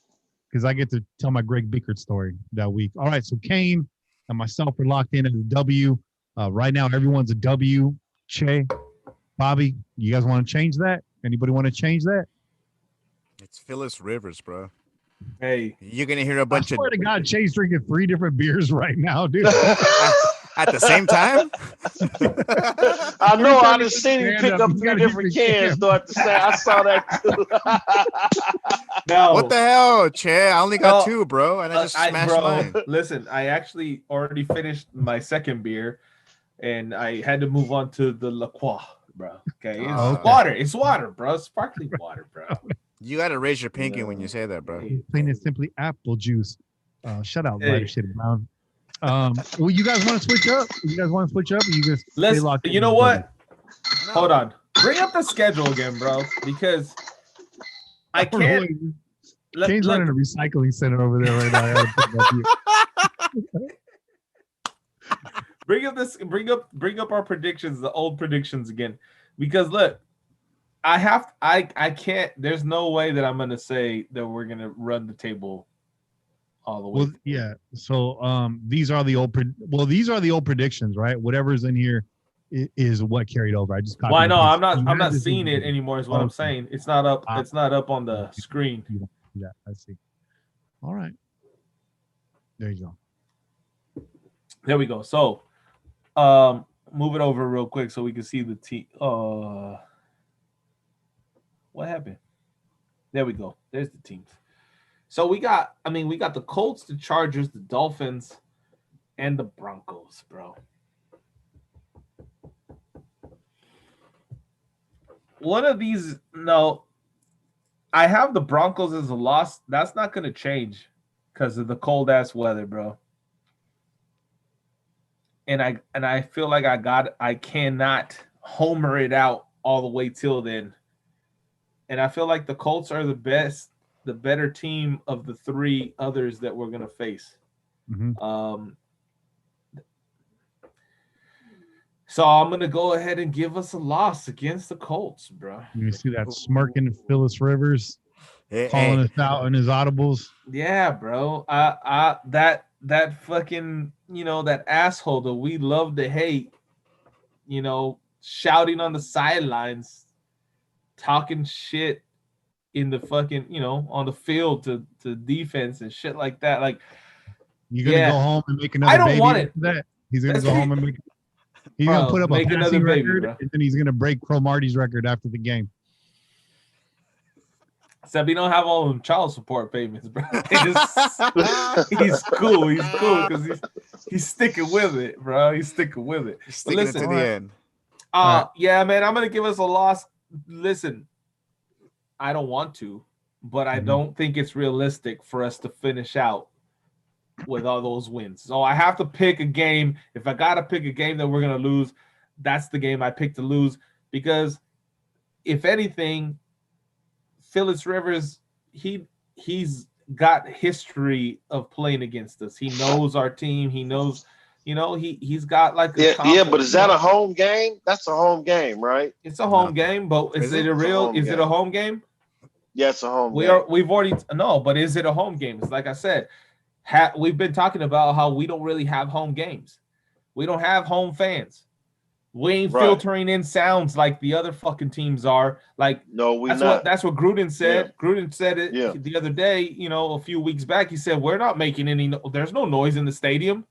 Because I get to tell my Greg Bickert story that week. All right, so Kane and myself are locked in at a W. Right now, everyone's a W. Che, Bobby, you guys want to change that? Anybody want to change that? It's Phyllis Rivers, bro. Hey, you're gonna hear a bunch of. I swear to God, Che's drinking 3 different beers right now, dude. At the same time? I know. I just seen him pick up 3 different cans. Though at the same, I saw that too. No. What the hell, Che? I only got 2, bro, and I just smashed mine. Listen, I actually already finished my second beer, and I had to move on to the La Croix, bro. Okay, it's water. It's water, bro. It's sparkling water, bro. You got to raise your pinky when you say that, bro. Plain and simply apple juice. Shut out, lighter shit brown. Well, you guys want to switch up? You just let's. You know what? No. Hold on. Bring up the schedule again, bro, because I can't. Kane's running a recycling center over there right now. Bring up our predictions, the old predictions again, because look, I can't. There's no way that I'm gonna say that we're gonna run the table all the way. Well, yeah. So these are the old predictions, right? Whatever's in here is what carried over. I just copied. Well, I know I'm not seeing it anymore. Is what I'm saying. It's not up. It's not up on the screen. Yeah, I see. All right. There you go. There we go. So, move it over real quick so we can see the team. What happened? There we go. There's the teams. So we got the Colts, the Chargers, the Dolphins, and the Broncos, bro. One of these, no, I have the Broncos as a loss. That's not going to change because of the cold ass weather, bro. And I feel like I cannot homer it out all the way till then. And I feel like the Colts are the better team of the 3 others that we're going to face. Mm-hmm. So I'm going to go ahead and give us a loss against the Colts, bro. You see that smirking Phyllis Rivers calling us out in his audibles? Yeah, bro. That fucking, that asshole that we love to hate, shouting on the sidelines, talking shit in the fucking, on the field to defense and shit like that. Like, you're gonna go home and make another. I don't baby want it. That he's gonna go home and make. He's gonna put up a passing record, and then he's gonna break Cromartie's record after the game. Except he don't have all of them child support payments, bro. He's cool. He's cool because he's sticking with it, bro. He's sticking with it. Sticking it to the end. Yeah, man. I'm gonna give us a loss. Listen, I don't want to, but I don't think it's realistic for us to finish out with all those wins. So I have to pick a game. If I gotta pick a game that we're gonna lose, that's the game I pick to lose. Because if anything, Phyllis Rivers, he's got history of playing against us. He knows our team. He knows, he's got like but is that a home game? That's a home game, right? It's a home game, but is it a home game? Yeah, it's a home game. We've already but is it a home game? It's like I said, we've been talking about how we don't really have home games. We don't have home fans. We ain't filtering in sounds like the other fucking teams are. Like, no, that's what Gruden said. Yeah. Gruden said it the other day, a few weeks back. He said, we're not making there's no noise in the stadium.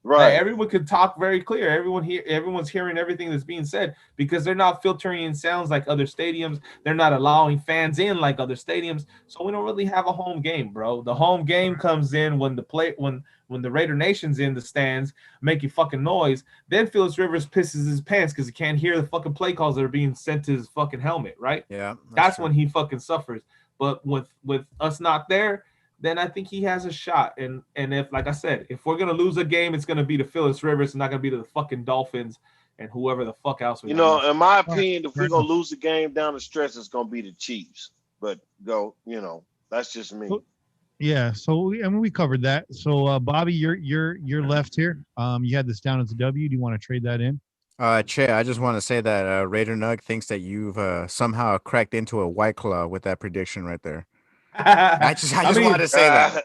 Right. Like, everyone could talk very clear. Everyone's hearing everything that's being said because they're not filtering in sounds like other stadiums. They're not allowing fans in like other stadiums. So we don't really have a home game, bro. The home game comes in when the Raider Nation's in the stands making fucking noise. Then Phillips Rivers pisses his pants because he can't hear the fucking play calls that are being sent to his fucking helmet, right? Yeah. That's when he fucking suffers. But with us not there, then I think he has a shot. And if, like I said, if we're gonna lose a game, it's gonna be to Phillips Rivers. It's not gonna be to the fucking Dolphins and whoever the fuck else. In my opinion, if we're gonna lose the game down the stretch, it's gonna be the Chiefs. But that's just me. Yeah. So we covered that. So Bobby, you're left here. You had this down as a W. Do you want to trade that in? Che, I just want to say that Raider Nug thinks that you've somehow cracked into a White Claw with that prediction right there. I just wanted to say that.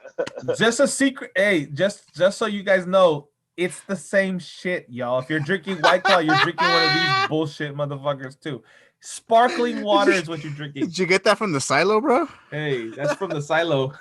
Just a secret. Hey, just so you guys know, it's the same shit, y'all. If you're drinking White Claw, you're drinking one of these bullshit motherfuckers too. Sparkling water is what you're drinking. Did you get that from the silo, bro? Hey, that's from the silo.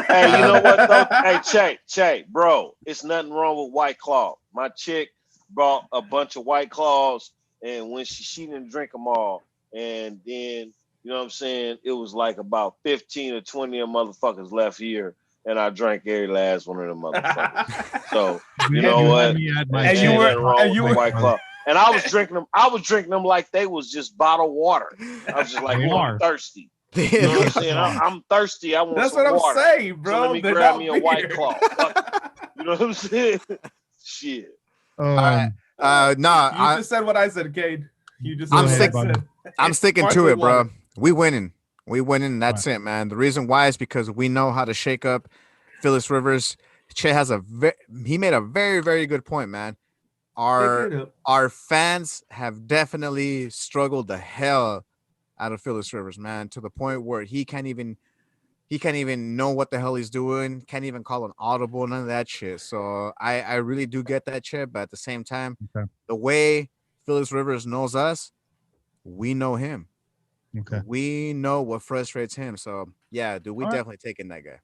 Hey, you know what though? Hey, Che, bro, it's nothing wrong with White Claw. My chick brought a bunch of White Claws, and when she didn't drink them all, and then you know what I'm saying, it was like about 15 or 20 of motherfuckers left here, and I drank every last one of them motherfuckers. So you know what? And you were White Claw. And I was drinking them like they was just bottled water. I was just like, I'm thirsty. You know what I'm saying? I'm thirsty. I want That's some what I'm water. saying, bro. So let me grab me a White Claw. You know what I'm saying? Shit. No, you just said what I said, Cade. You just I'm sticking to it, bro. We winning. That's it, man. The reason why is because we know how to shake up Phillips Rivers. Che has he made a very, very good point, man. Our fans have definitely struggled the hell out of Phillips Rivers, man, to the point where he can't even know what the hell he's doing, can't even call an audible, none of that shit. So I really do get that shit, but at the same time, the way Phillips Rivers knows us, we know him. Okay. We know what frustrates him. So yeah, dude, we definitely taking that guy.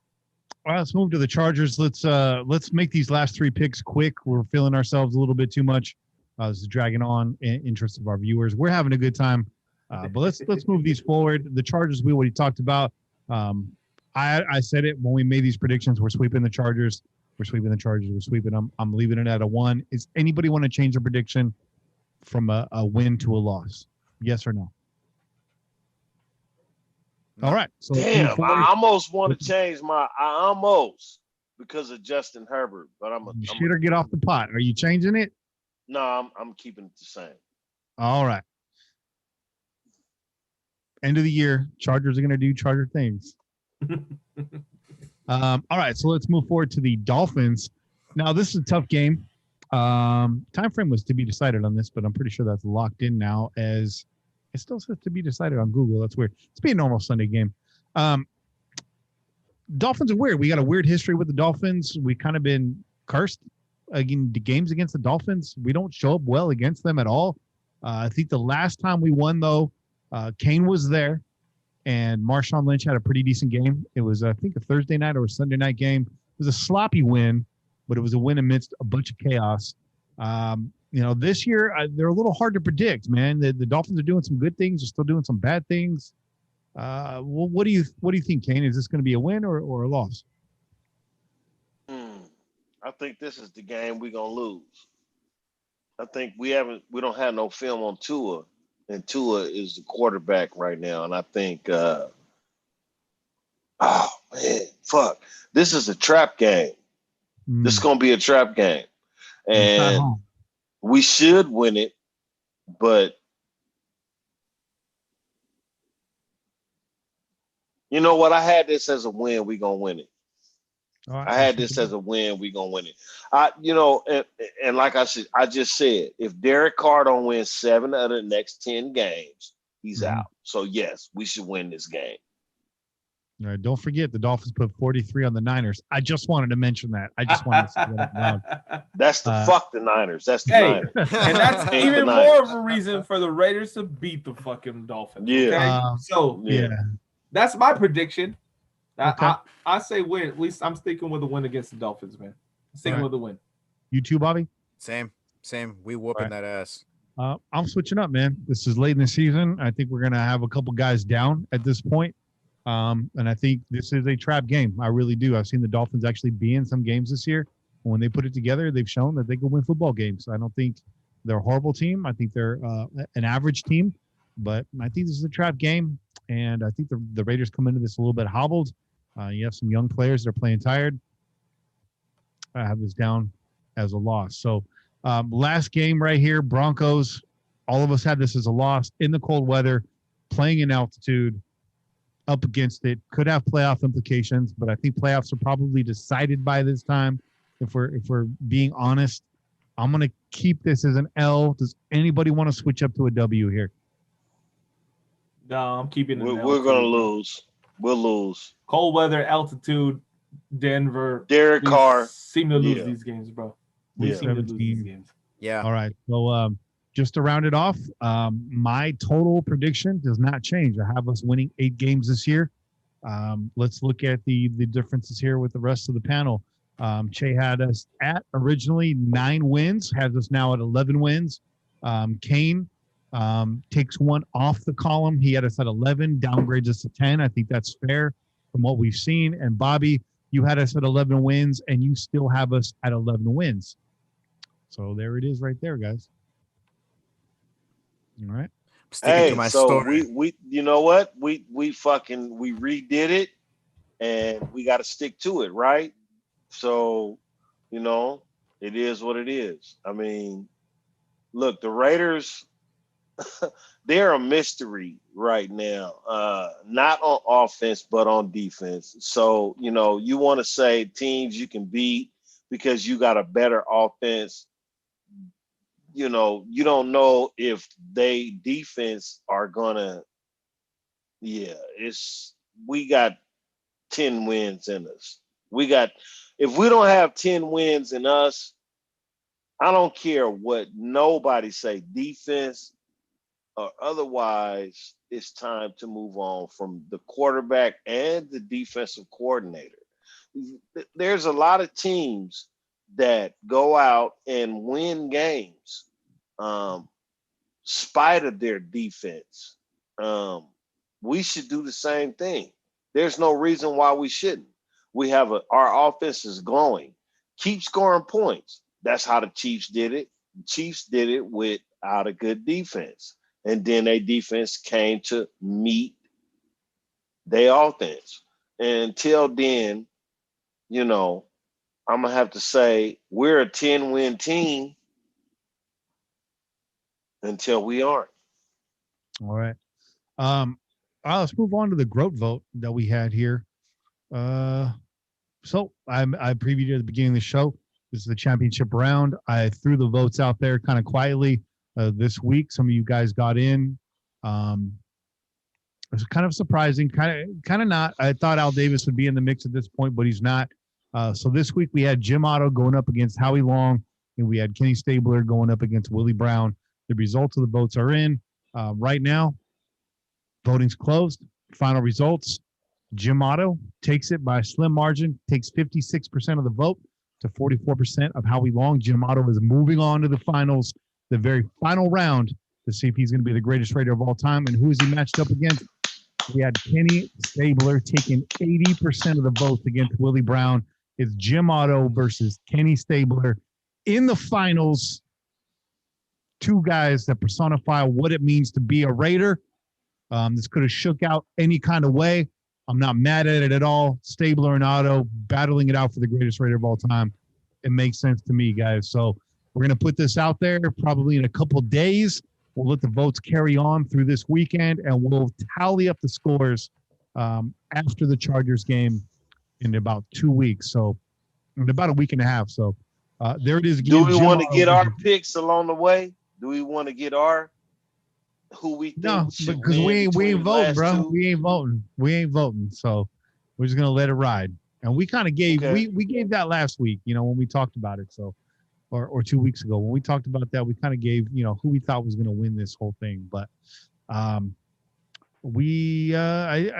All right, let's move to the Chargers. Let's make these last three picks quick. We're feeling ourselves a little bit too much. This is dragging on in interest of our viewers. We're having a good time. But let's move these forward. The Chargers, we already talked about. I said it when we made these predictions. We're sweeping the Chargers. We're sweeping them. I'm leaving it at a 1. Is anybody want to change their prediction from a win to a loss? Yes or no? All right. So damn, I almost want to change because of Justin Herbert, but shit or get off the pot. Are you changing it? No, I'm keeping it the same. All right. End of the year, Chargers are going to do Charger things. All right, so let's move forward to the Dolphins. Now, this is a tough game. Time frame was to be decided on this, but I'm pretty sure that's locked in now, as it still says to be decided on Google. That's weird. It's be a normal Sunday game. Dolphins are weird. We got a weird history with the Dolphins. We kind of been cursed again. The games against the Dolphins, we don't show up well against them at all. I think the last time we won, though, Kane was there, and Marshawn Lynch had a pretty decent game. It was, I think, a Thursday night or a Sunday night game. It was a sloppy win, but it was a win amidst a bunch of chaos. This year, they're a little hard to predict, man. The Dolphins are doing some good things. They're still doing some bad things. What do you think, Kane? Is this going to be a win or a loss? I think this is the game we're going to lose. I think we don't have no film on Tua. And Tua is the quarterback right now. And I think, this is a trap game. This is going to be a trap game. And we should win it, but you know what? I had this as a win. We're going to win it. Right. I had this as a win. We're going to win it. And like I said, I just said, if Derek Carr don't win 7 of the next 10 games, he's out. So yes, we should win this game. All right, don't forget the Dolphins put 43 on the Niners. I just wanted to mention that. I just wanted to say that out loud. That's the fuck the Niners. That's the Niners. And that's even more of a reason for the Raiders to beat the fucking Dolphins. Yeah. Okay? That's my prediction. Okay. I say win. At least I'm sticking with the win against the Dolphins, man. Sticking with the win. You too, Bobby? Same. We whooping that ass. I'm switching up, man. This is late in the season. I think we're going to have a couple guys down at this point. And I think this is a trap game. I really do. I've seen the Dolphins actually be in some games this year. When they put it together, they've shown that they can win football games. I don't think they're a horrible team. I think they're an average team. But I think this is a trap game. And I think the Raiders come into this a little bit hobbled. You have some young players that are playing tired. I have this down as a loss. So last game right here, Broncos. All of us had this as a loss in the cold weather, playing in altitude. Up against it, could have playoff implications, but I think playoffs are probably decided by this time. If we're being honest, I'm gonna keep this as an L. Does anybody want to switch up to a W here? No, I'm keeping it. We're gonna lose. We'll lose. Cold weather, altitude, Denver. Derek Carr seem to lose these games, bro. We seem to lose these games. Yeah. All right. So just to round it off, my total prediction does not change. I have us winning 8 games this year. Let's look at the differences here with the rest of the panel. Che had us at originally 9 wins, has us now at 11 wins. Kane takes one off the column. He had us at 11, downgrades us to 10. I think that's fair from what we've seen. And Bobby, you had us at 11 wins, and you still have us at 11 wins. So there it is right there, guys. All right. Hey, to my story. we you know what? We redid it, and we got to stick to it, right? So, it is what it is. I mean, look, the Raiders, they're a mystery right now. Not on offense, but on defense. So, you want to say teams you can beat because you got a better offense. You don't know if they defense are gonna. We got 10 wins in us. If we don't have 10 wins in us, I don't care what nobody say, defense or otherwise, it's time to move on from the quarterback and the defensive coordinator. There's a lot of teams that go out and win games spite of their defense. We should do the same thing. There's no reason why we shouldn't. We have our offense is glowing. Keep scoring points. That's how the Chiefs did it. The Chiefs did it without a good defense. And then their defense came to meet their offense. And until then, I'm going to have to say we're a 10-win team until we aren't. All right. Let's move on to the GROAT vote that we had here. So I previewed at the beginning of the show. This is the championship round. I threw the votes out there kind of quietly this week. Some of you guys got in. It was kind of surprising, kind of not. I thought Al Davis would be in the mix at this point, but he's not. So this week we had Jim Otto going up against Howie Long, and we had Kenny Stabler going up against Willie Brown. The results of the votes are in. Right now, voting's closed. Final results. Jim Otto takes it by a slim margin, takes 56% of the vote to 44% of Howie Long. Jim Otto is moving on to the finals, the very final round, to see if he's going to be the greatest Raider of all time. And who is he matched up against? We had Kenny Stabler taking 80% of the votes against Willie Brown. It's Jim Otto versus Kenny Stabler in the finals. 2 guys that personify what it means to be a Raider. This could have shook out any kind of way. I'm not mad at it at all. Stabler and Otto battling it out for the greatest Raider of all time. It makes sense to me, guys. So we're going to put this out there probably in a couple days. We'll let the votes carry on through this weekend, and we'll tally up the scores after the Chargers game in about 2 weeks. So in about a week and a half. So there it is again. Do we want to get our picks along the way? Do we want to get who we think? No, because we ain't voting, bro. We ain't voting. So We're just gonna let it ride. And we kind of gave we gave that last week, when we talked about it. So, or 2 weeks ago when we talked about that, we kind of gave who we thought was gonna win this whole thing. But I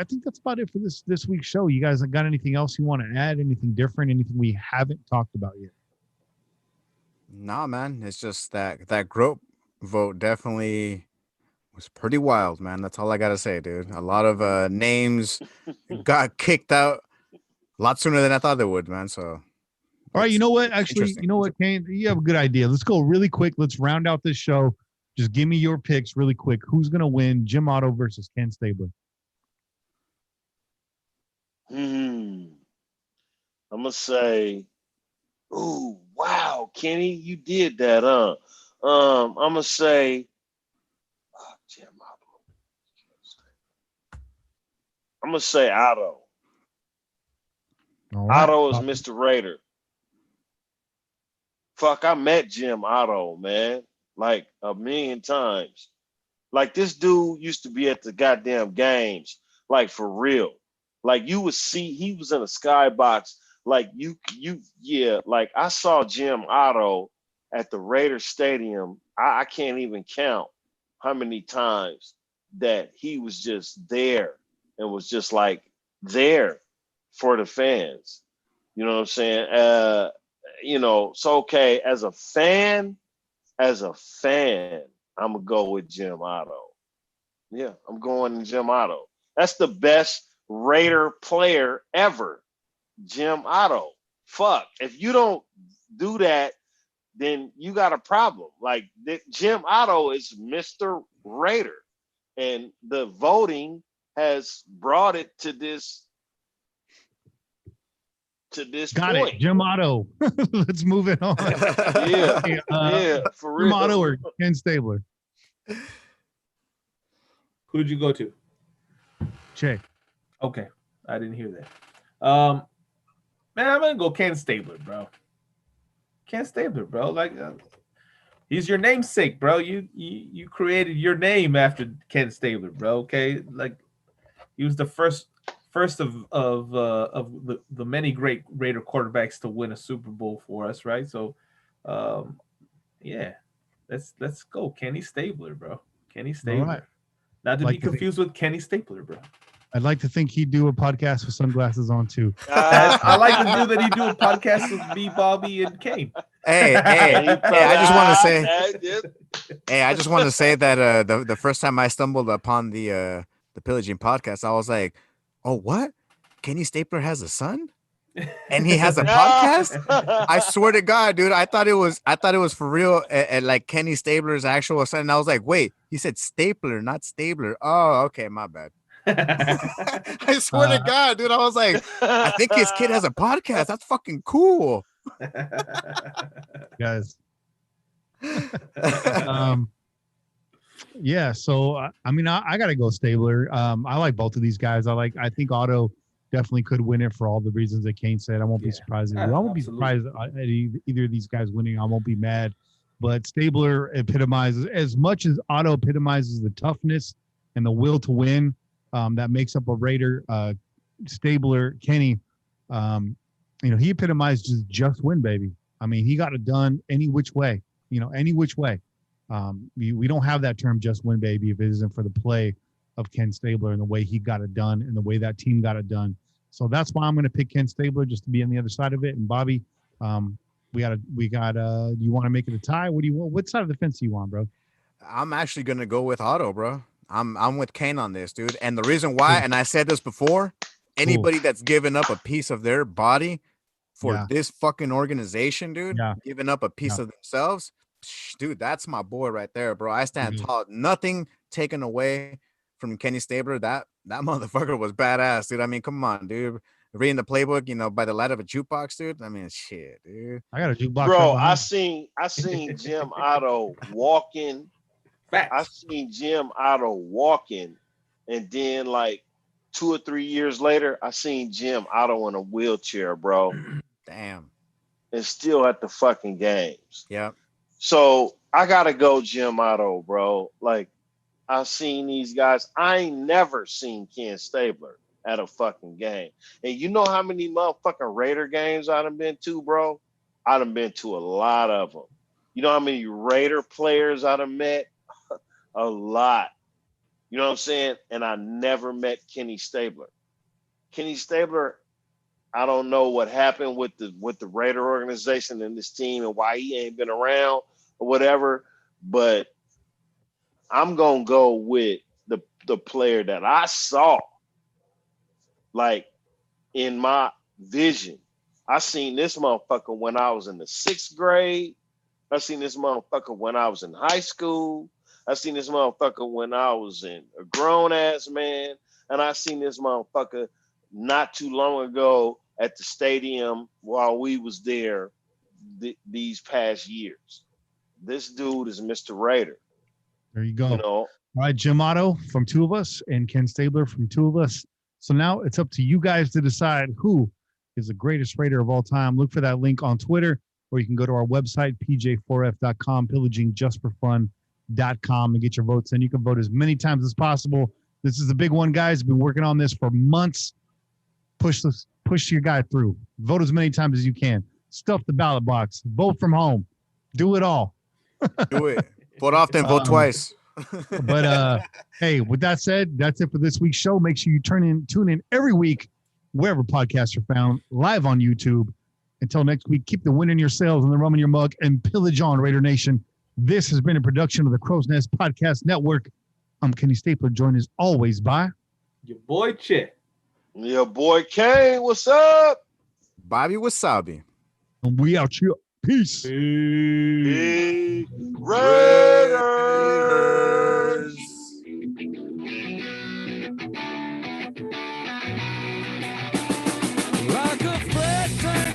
think that's about it for this week's show. You guys got anything else you want to add? Anything different? Anything we haven't talked about yet? Nah, man. It's just that GROAT vote definitely was pretty wild, man. That's all I gotta say, dude. A lot of names got kicked out a lot sooner than I thought they would, man. So, all right, you know what? Actually, you know what, Kane? You have a good idea. Let's go really quick. Let's round out this show. Just give me your picks really quick. Who's gonna win? Jim Otto versus Ken Stabler. I'm gonna say, ooh, wow, Kenny, you did that, huh? I'm gonna say, Jim Otto. I'm gonna say Otto. All right. Otto is Mr. Raider. Fuck, I met Jim Otto, man, like a million times. Like this dude used to be at the goddamn games, like for real. Like you would see, he was in a skybox. Like like I saw Jim Otto at the Raider Stadium. I can't even count how many times that he was just there and was just like there for the fans. You know what I'm saying? So okay, as a fan, I'm gonna go with Jim Otto. Yeah, I'm going to Jim Otto. That's the best Raider player ever, Jim Otto. Fuck, if you don't do that, then you got a problem. Like Jim Otto is Mr. Raider, and the voting has brought it to this. Got point. it, Jim Otto. Let's move it on. Yeah, for real. Jim Otto or Ken Stabler? Who'd you go to? Che. Okay, I didn't hear that. Man, I'm gonna go Ken Stabler, bro. Ken Stabler, bro. Like, he's your namesake, bro. You created your name after Ken Stabler, bro. Okay, like he was the first of the many great Raider quarterbacks to win a Super Bowl for us, right? So, yeah, let's go Kenny Stabler, bro. Kenny Stabler. Right. Not to be confused with Kenny Stapler, bro. I'd like to think he'd do a podcast with sunglasses on too. I like to do that. He'd do a podcast with me, Bobby, and Kane. Hey, I just want to say that the first time I stumbled upon the Pillaging Podcast, I was like, oh, what? Kenny Stapler has a son? And he has a podcast? I swear to God, dude, I thought it was for real, and like Kenny Stabler's actual son. And I was like, wait, he said Stapler, not Stabler. Oh, okay, my bad. I swear to God, dude, I was like, I think his kid has a podcast. That's fucking cool. Guys. Yeah, so I mean, I gotta go Stabler. I like both of these guys. I think Otto definitely could win it for all the reasons that Kane said. I won't be surprised. I won't be surprised at either of these guys winning. I won't be mad. But Stabler epitomizes, as much as Otto epitomizes the toughness and the will to win that makes up a Raider. Stabler, Kenny, he epitomized just win, baby. I mean, he got it done any which way. Any which way. We don't have that term just win, baby, if it isn't for the play of Ken Stabler and the way he got it done and the way that team got it done. So that's why I'm going to pick Ken Stabler, just to be on the other side of it. And Bobby, you want to make it a tie? What side of the fence do you want, bro? I'm actually going to go with Otto, bro. I'm with Kane on this, dude. And the reason why, and I said this before, anybody that's given up a piece of their body for this fucking organization, dude, giving up a piece of themselves, dude, that's my boy right there, bro. I stand tall. Nothing taken away from Kenny Stabler. That motherfucker was badass, dude. I mean, come on, dude. Reading the playbook, by the light of a jukebox, dude. I mean, shit, dude. I got a jukebox. Bro, I seen Jim Otto walking. I seen Jim Otto walking, and then like 2 or 3 years later, I seen Jim Otto in a wheelchair, bro. Damn. And still at the fucking games. Yeah. So I gotta go Jim Otto, bro. Like, I've seen these guys. I ain't never seen Ken Stabler at a fucking game. And you know how many motherfucking Raider games I done been to, bro? I done been to a lot of them. You know how many Raider players I done met? A lot. You know what I'm saying? And I never met Kenny Stabler. Kenny Stabler, I don't know what happened with the Raider organization and this team and why he ain't been around or whatever, but I'm gonna go with the player that I saw, like in my vision. I seen this motherfucker when I was in the 6th grade. I seen this motherfucker when I was in high school. I seen this motherfucker when I was in a grown ass man, and I seen this motherfucker not too long ago at the stadium while we was there these past years. This dude is Mr. Raider. There you go. You know? All right, Jim Otto from two of us and Ken Stabler from two of us. So now it's up to you guys to decide who is the greatest Raider of all time. Look for that link on Twitter, or you can go to our website, pj4f.com, pillagingjustforfun.com, and get your votes in. You can vote as many times as possible. This is the big one, guys. Been working on this for months. Push your guy through. Vote as many times as you can. Stuff the ballot box. Vote from home. Do it all. Do it. Vote often, vote twice. But hey, with that said, that's it for this week's show. Make sure you tune in every week, wherever podcasts are found, live on YouTube. Until next week, keep the wind in your sails and the rum in your mug, and pillage on, Raider Nation. This has been a production of the Crow's Nest Podcast Network. I'm Kenny Stabler, joined as always by your boy Chet. Your boy Kane, what's up? Bobby Wasabi. and we out here. Peace. Raiders. Like a freight train.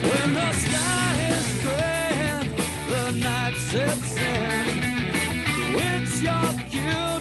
When the sky is gray, the night sets in. It's your cue